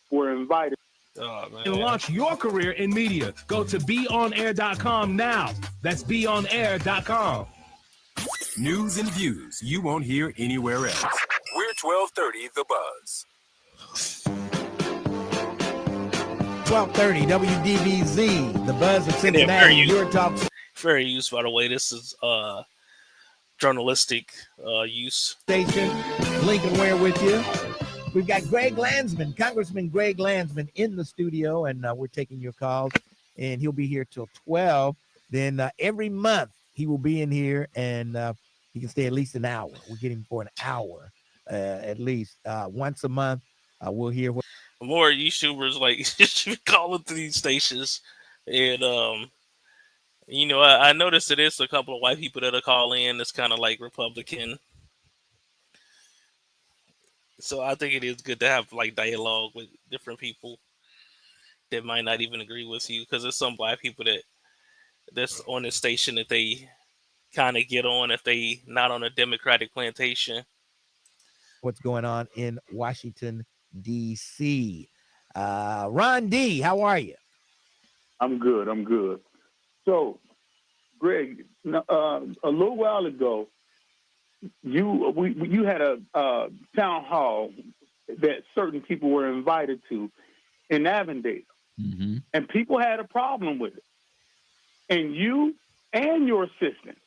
We're invited. Oh, man. And launch your career in media. Go to beonair.com now. That's beonair.com. News and views you won't hear anywhere else. We're 1230 The Buzz. 1230 WDBZ, The Buzz of Cincinnati. Your talk. Fair use, by the way. This is journalistic use. Station. Lincoln Ware with you. We've got Greg Landsman, Congressman Greg Landsman in the studio, and we're taking your calls, and he'll be here till 12. Then every month he will be in here, and he can stay at least an hour. We're getting for an hour at least. Once a month, we'll hear what more YouTubers like should be calling to these stations. And I noticed it is a couple of white people that are calling in that's kind of like Republican. So I think it is good to have like dialogue with different people that might not even agree with you, because there's some black people that's on the station that they kind of get on if they not on a Democratic plantation. what's going on in Washington, D.C. Ron D., how are you? I'm good. So, Greg, a little while ago, you had a town hall that certain people were invited to in Avondale, and people had a problem with it. And you and your assistant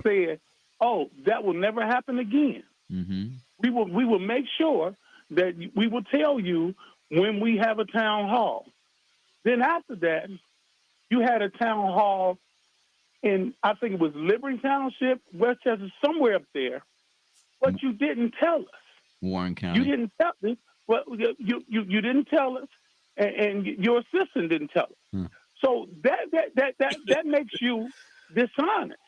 said, "Oh, that will never happen again. We will make sure that we will tell you when we have a town hall." Then after that, you had a town hall in, I think it was Liberty Township, Westchester, somewhere up there, but you didn't tell us. Warren County. You didn't tell us. Well, you didn't tell us, and your assistant didn't tell us. So that makes you dishonest.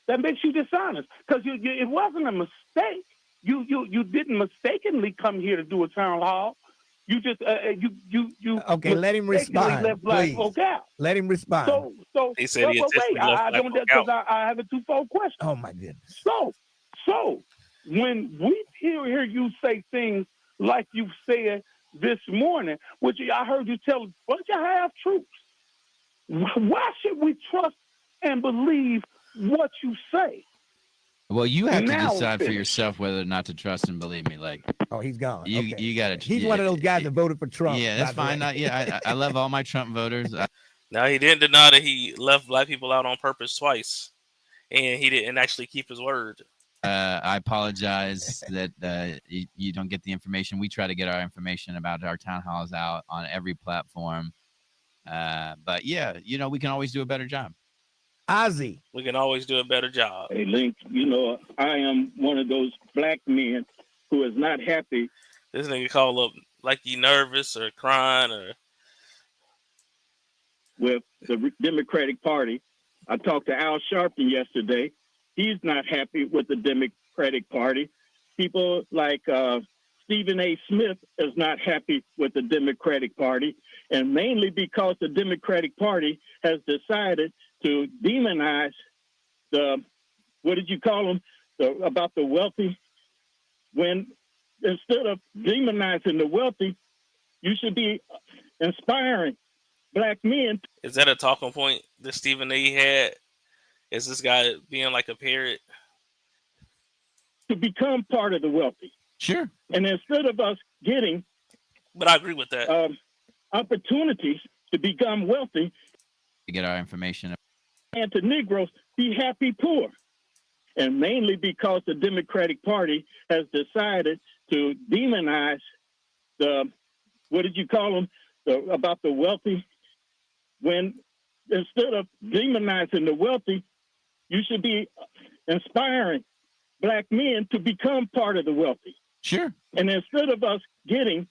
That makes you dishonest, because it wasn't a mistake. You didn't mistakenly come here to do a town hall. You just you okay. Let him respond. Let black folk out. Let him respond. So he said he wait, I don't, because I have a twofold question. Oh my goodness. So when we hear you say things like you said this morning, which I heard you tell a bunch of half troops, why should we trust and believe what you say? Well, you have to decide for yourself whether or not to trust and believe me. Like, oh, he's gone. You got to. He's one of those guys that voted for Trump. Yeah, that's fine. I love all my Trump voters. Now, he didn't deny that he left black people out on purpose twice, and he didn't actually keep his word. I apologize that you don't get the information. We try to get our information about our town halls out on every platform. But yeah, we can always do a better job. Ozzy, we can always do a better job. Hey, Link, I am one of those black men who is not happy. This nigga call up like you nervous or crying or with the Democratic Party. I talked to Al Sharpton yesterday. He's not happy with the Democratic Party. People like Stephen A. Smith is not happy with the Democratic Party, and mainly because the Democratic Party has decided to demonize what did you call them, about the wealthy, when instead of demonizing the wealthy, you should be inspiring black men. Is that a talking point that Stephen A. had? Is this guy being like a parrot? To become part of the wealthy. Sure. And instead of us getting... But I agree with that. Opportunities to become wealthy... To get our information. And to Negroes, be happy poor. And mainly because the Democratic Party has decided to demonize what did you call them, about the wealthy, when instead of demonizing the wealthy, you should be inspiring black men to become part of the wealthy. Sure. And instead of us getting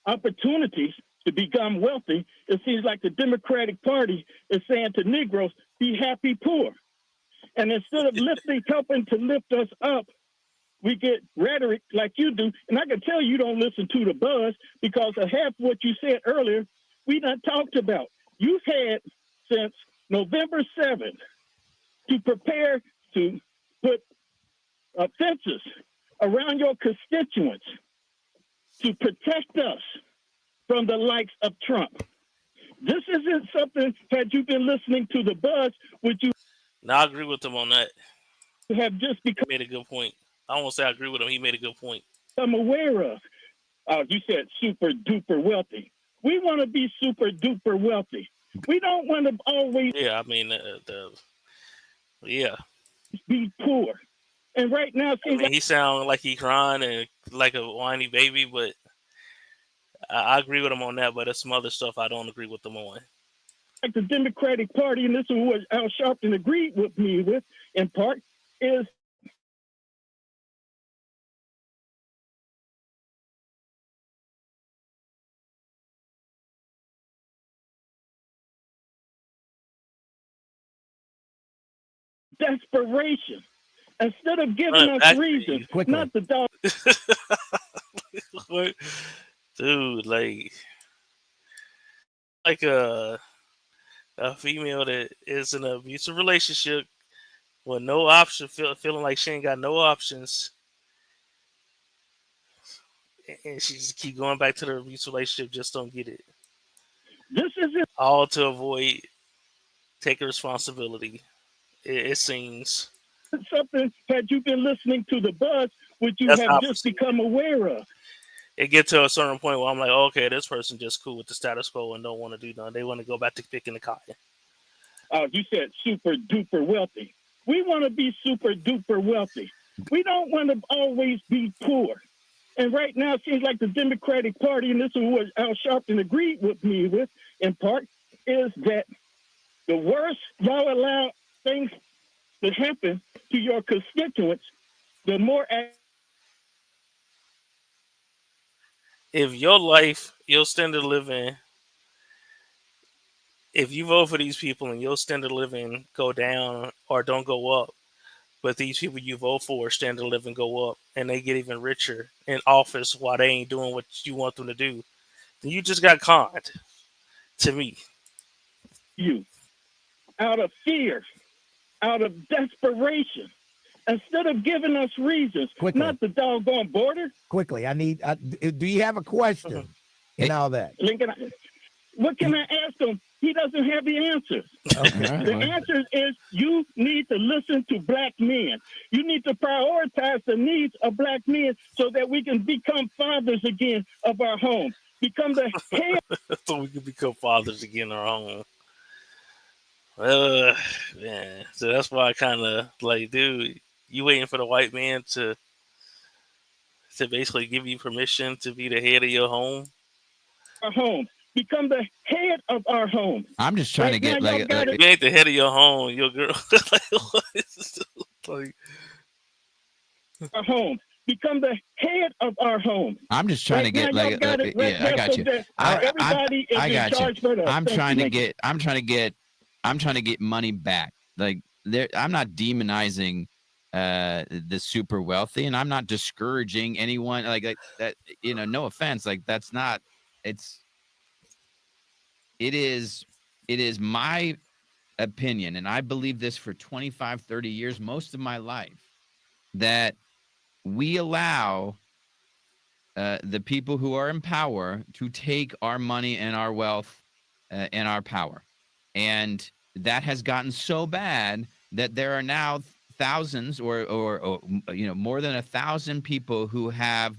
opportunities to become wealthy, it seems like the Democratic Party is saying to Negroes, be happy poor. And instead of helping to lift us up, we get rhetoric like you do. And I can tell you don't listen to the buzz, because of half what you said earlier, we done talked about. You've had since November 7th to prepare to put fences around your constituents to protect us from the likes of Trump. This isn't something, had you been listening to the buzz, would you... No, I agree with him on that. Have just become... He made a good point. I don't want to say I agree with him. He made a good point. I'm aware of. You said super duper wealthy. We want to be super duper wealthy. We don't want to always... Yeah, I mean, yeah. Be poor. And right now, it I seems mean, like he sounds like he crying and like a whiny baby, but I agree with him on that. But there's some other stuff I don't agree with him on. like the Democratic Party, and this is what Al Sharpton agreed with me with, in part, is desperation. Instead of giving us reasons, not the dog. Dude, like a female that is in an abusive relationship with no option, feeling like she ain't got no options, and she just keep going back to the abusive relationship, just don't get it. This is it. All to avoid taking responsibility. It seems. Something had you been listening to the buzz, which you That's have opposite. just become aware of. It get to a certain point where I'm like, okay, this person just cool with the status quo and don't want to do nothing. They want to go back to picking the cotton. You said super duper wealthy. We want to be super duper wealthy. We don't want to always be poor. And right now, it seems like the Democratic Party, and this is what Al Sharpton agreed with me with, in part, is that the worse y'all allow things to happen to your constituents, the more. If your life, your standard of living, if you vote for these people and your standard of living go down or don't go up, but these people you vote for standard of living go up and they get even richer in office while they ain't doing what you want them to do, then you just got conned, to me. You, out of fear, out of desperation, instead of giving us reasons, not the doggone border. Quickly, I need. Do you have a question in all that? Lincoln, what can I ask him? He doesn't have the answers. Okay. The answer is you need to listen to black men. You need to prioritize the needs of black men so that we can become fathers again of our home. Become the head. So we can become fathers again in our home. Man. So that's why I kind of like, dude, you waiting for the white man to basically give you permission to be the head of your home? Our home. Become the head of our home. I'm just trying to get like you ain't the head of your home, your girl. like, our home. Become the head of our home. I'm just trying to get like yeah, I got you. Everybody is I got in charge you. for us. I'm trying to get money back. Like I'm not demonizing the super wealthy, and I'm not discouraging anyone like that. You know, no offense. Like that's not. It is my opinion, and I believe this for 25, 30 years, most of my life, that we allow the people who are in power to take our money and our wealth and our power. And that has gotten so bad that there are now thousands or more than 1,000 people who have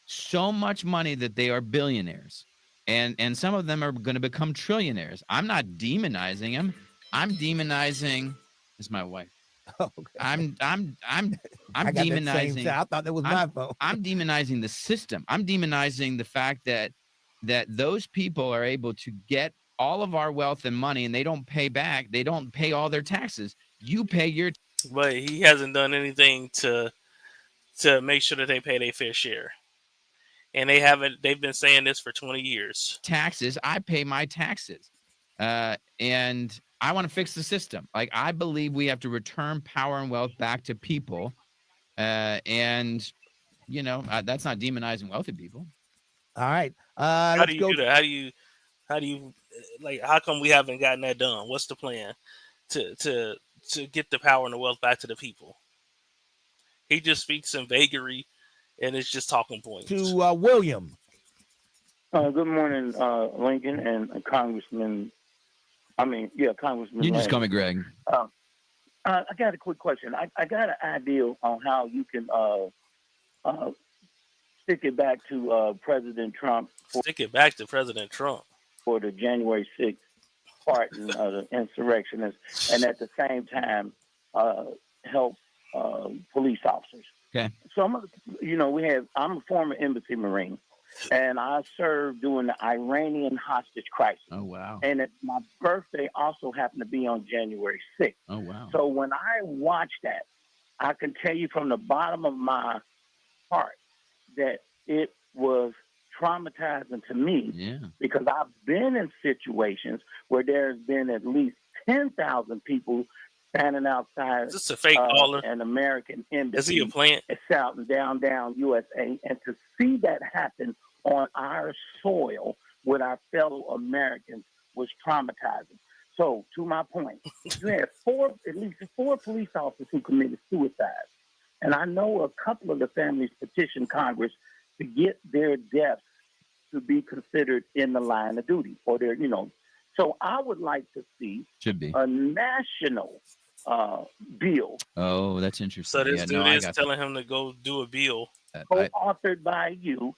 so much money that they are billionaires. And some of them are going to become trillionaires. I'm not demonizing them. I'm demonizing. This is my wife. Okay. I'm I got that same demonizing. sound. I thought that was my phone. I'm demonizing the system. I'm demonizing the fact that those people are able to get all of our wealth and money, and they don't pay back. They don't pay all their taxes. You pay your. But he hasn't done anything to make sure that they pay their fair share. And they haven't. They've been saying this for 20 years. Taxes. I pay my taxes, and I want to fix the system. Like I believe we have to return power and wealth back to people, and that's not demonizing wealthy people. All right. How do you do that? How do you like? How come we haven't gotten that done? What's the plan to get the power and the wealth back to the people? He just speaks in vagary. And it's just talking points. To William. Good morning, Lincoln and Congressman. Congressman. You just call me Greg. I got a quick question. I got an idea on how you can stick it back to President Trump. Stick it back to President Trump for the January 6th pardon of the insurrectionists, and at the same time help police officers. Okay. Some of I'm a former embassy Marine, and I served during the Iranian hostage crisis. Oh, wow. And my birthday also happened to be on January 6th. Oh, wow. So when I watched that, I can tell you from the bottom of my heart that it was traumatizing to me because I've been in situations where there's been at least 10,000 people standing outside Is this a fake caller? an American embassy. Is he a plant? Shouting down, down USA. And to see that happen on our soil with our fellow Americans was traumatizing. So to my point, you had at least four police officers who committed suicide. And I know a couple of the families petitioned Congress to get their deaths to be considered in the line of duty or their, So I would like to see a national bill. Oh, that's interesting. So this dude is telling him to go do a bill. Co-authored by you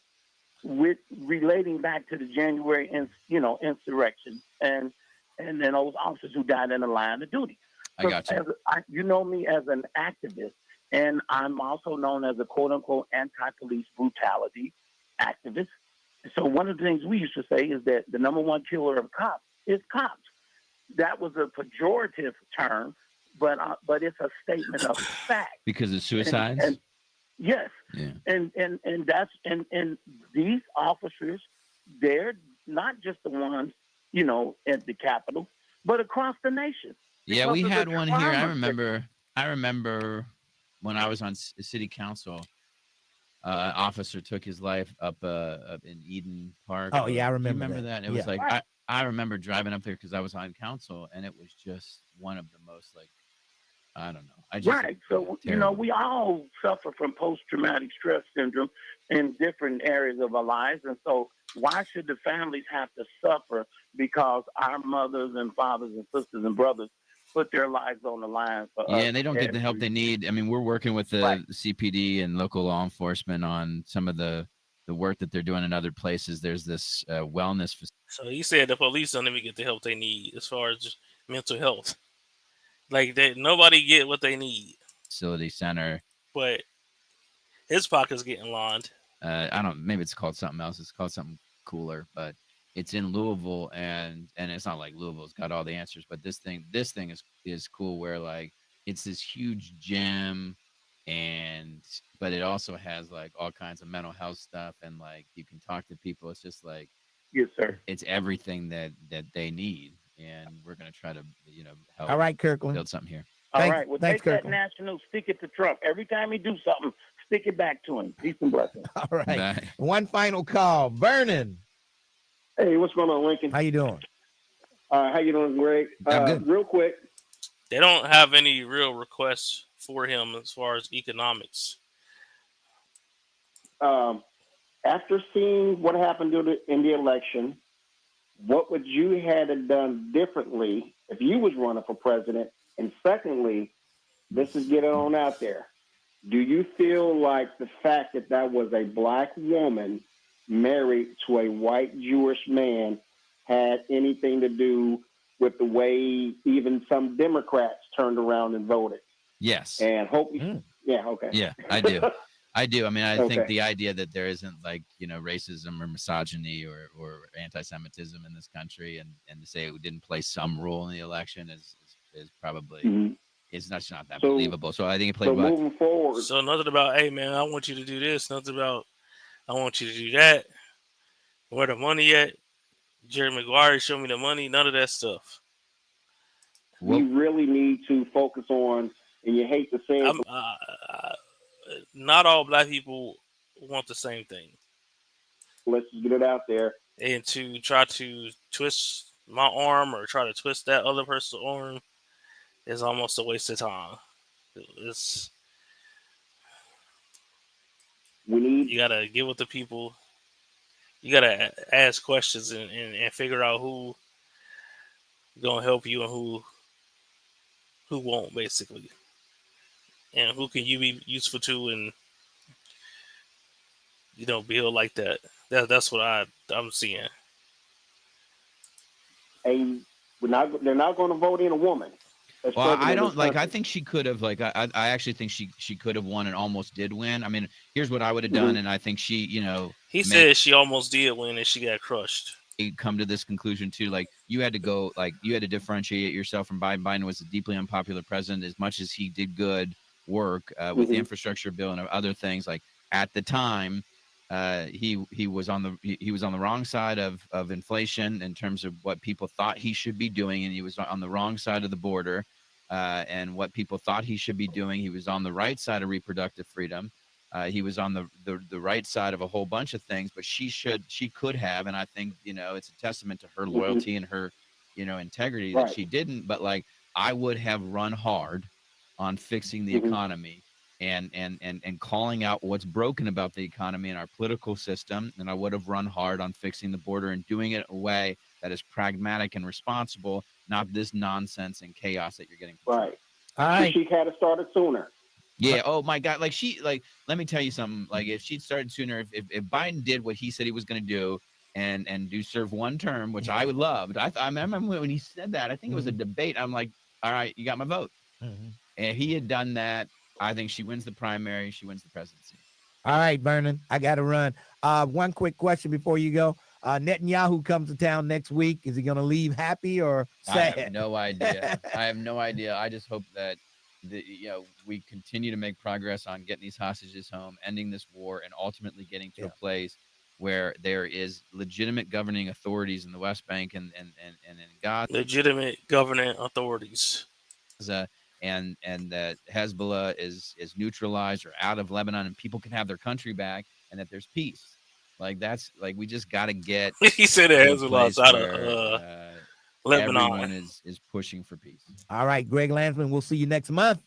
with relating back to the January, insurrection and then those officers who died in the line of duty. I got you. You know me as an activist, and I'm also known as a quote-unquote anti-police brutality activist. So one of the things we used to say is that the number one killer of cops is cops. That was a pejorative term, but it's a statement of fact. Because of suicides? And yes. Yeah. And that's and these officers, they're not just the ones, at the Capitol, but across the nation. Yeah, we Because of had the one here. trauma I remember when I was on city council, officer took his life up in Eden Park. Oh, yeah, I Do you remember that. that. It was Yeah. like I remember driving up there because I was on council, and it was just one of the most I don't know. Right. So, we all suffer from post-traumatic stress syndrome in different areas of our lives. And so why should the families have to suffer because our mothers and fathers and sisters and brothers put their lives on the line for us? Yeah, and they don't get the help they need. I mean, we're working with the CPD and local law enforcement on some of the work that they're doing in other places. There's this wellness facility. So he said the police don't even get the help they need as far as just mental health. Like nobody get what they need. Facility center. But his pocket's getting lined. Maybe it's called something else. It's called something cooler, but it's in Louisville, and it's not like Louisville's got all the answers, but this thing is cool where it's this huge gym, but it also has all kinds of mental health stuff, and you can talk to people. It's just yes, sir. It's everything that they need, and we're gonna try to help. All right, Kirkland, build something here. All right. Well, thanks, take that Kirkland. national, stick it to Trump. Every time he do something, stick it back to him. Peace and blessings. All right. Bye. One final call. Vernon. Hey, what's going on, Lincoln? How you doing? How you doing, Greg? I'm good. Real quick. They don't have any real requests for him as far as economics. After seeing what happened in the election, what would you have done differently if you was running for president? And secondly, this is getting on out there. Do you feel like the fact that was a black woman married to a white Jewish man had anything to do with the way even some Democrats turned around and voted? Yes. And yeah, okay. Yeah, I do. I do. I mean, I think Okay. the idea that there isn't racism or misogyny or anti-Semitism in this country, and to say it didn't play some role in the election is probably it's not that believable. So I think it played well. Moving forward. So nothing about, hey man, I want you to do this. Nothing about, I want you to do that. Where the money at? Jerry Maguire, show me the money. None of that stuff. We really need to focus on, and you hate to say it, Not all black people want the same thing. let's just get it out there. And to try to twist my arm or try to twist that other person's arm is almost a waste of time. You gotta get with the people. You gotta ask questions and figure out who gonna help you and who won't, basically, and who can you be useful to, and build like that. That's what I'm seeing. They're not going to vote in a woman. Well, I don't like. I think she could have. Like, I actually think she could have won and almost did win. I mean, here's what I would have done, and I think she, he said she almost did win and she got crushed. Come to this conclusion too. Like, you had to go. Like, you had to differentiate yourself from Biden. Biden was a deeply unpopular president. As much as he did good work with the infrastructure bill and other things, like at the time, he was on the wrong side of inflation in terms of what people thought he should be doing, and he was on the wrong side of the border. And what people thought he should be doing, he was on the right side of reproductive freedom. He was on the right side of a whole bunch of things, but she could have, and I think, it's a testament to her loyalty and her, integrity that she didn't. But like, I would have run hard on fixing the economy and calling out what's broken about the economy and our political system. And I would have run hard on fixing the border and doing it in a way that is pragmatic and responsible, not this nonsense and chaos that you're getting. Right. All right. She had to start it sooner. Yeah. Oh my God. Let me tell you something. Like, if she'd started sooner, if Biden did what he said he was going to do and do serve one term, which I would love. I remember when he said that, I think it was a debate. I'm like, all right, you got my vote. And if he had done that, I think she wins the primary. She wins the presidency. All right, Vernon, I got to run. One quick question before you go. Netanyahu comes to town next week. Is he going to leave happy or sad? I have no idea. I just hope that we continue to make progress on getting these hostages home, ending this war, and ultimately getting to a place where there is legitimate governing authorities in the West Bank and in Gaza. Legitimate governing authorities. And that Hezbollah is neutralized or out of Lebanon, and people can have their country back, and that there's peace. Like, that's like, we just got to get. He said that Hezbollah's out of Lebanon. Everyone is pushing for peace. All right, Greg Landsman, we'll see you next month,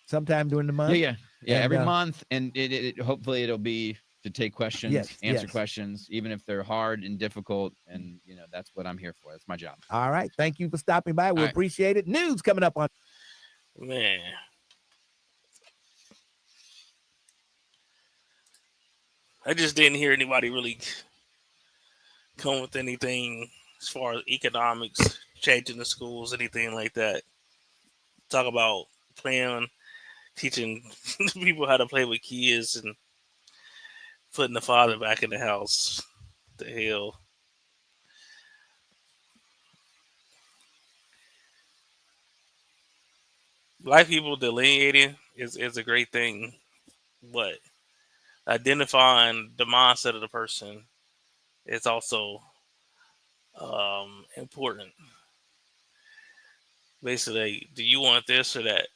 sometime during the month. Yeah, every month, and it hopefully it'll be to take questions, answer questions, even if they're hard and difficult, and that's what I'm here for. That's my job. All right, thank you for stopping by. We appreciate it. News coming up on. Man, I just didn't hear anybody really come with anything as far as economics, changing the schools, anything like that. Talk about teaching people how to play with kids and putting the father back in the house. The hell. Black people delineating is a great thing, but identifying the mindset of the person is also important. Basically, do you want this or that?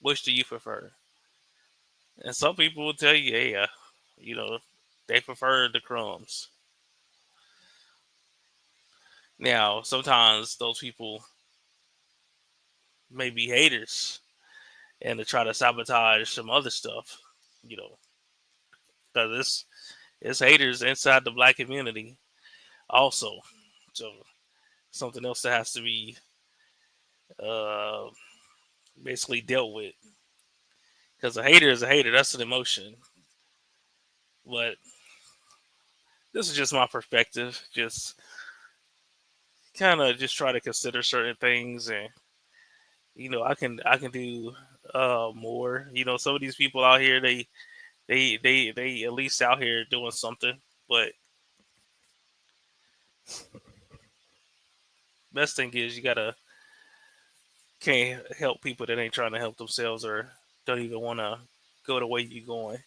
Which do you prefer? And some people will tell you, hey, they prefer the crumbs. Now, sometimes those people may be haters and to try to sabotage some other stuff, because it's haters inside the Black community also. So something else that has to be basically dealt with, because a hater is a hater. That's an emotion. But this is just my perspective. Just kind of just try to consider certain things, and I can do more. Some of these people out here, they at least out here doing something. But best thing is you can't help people that ain't trying to help themselves or don't even want to go the way you're going.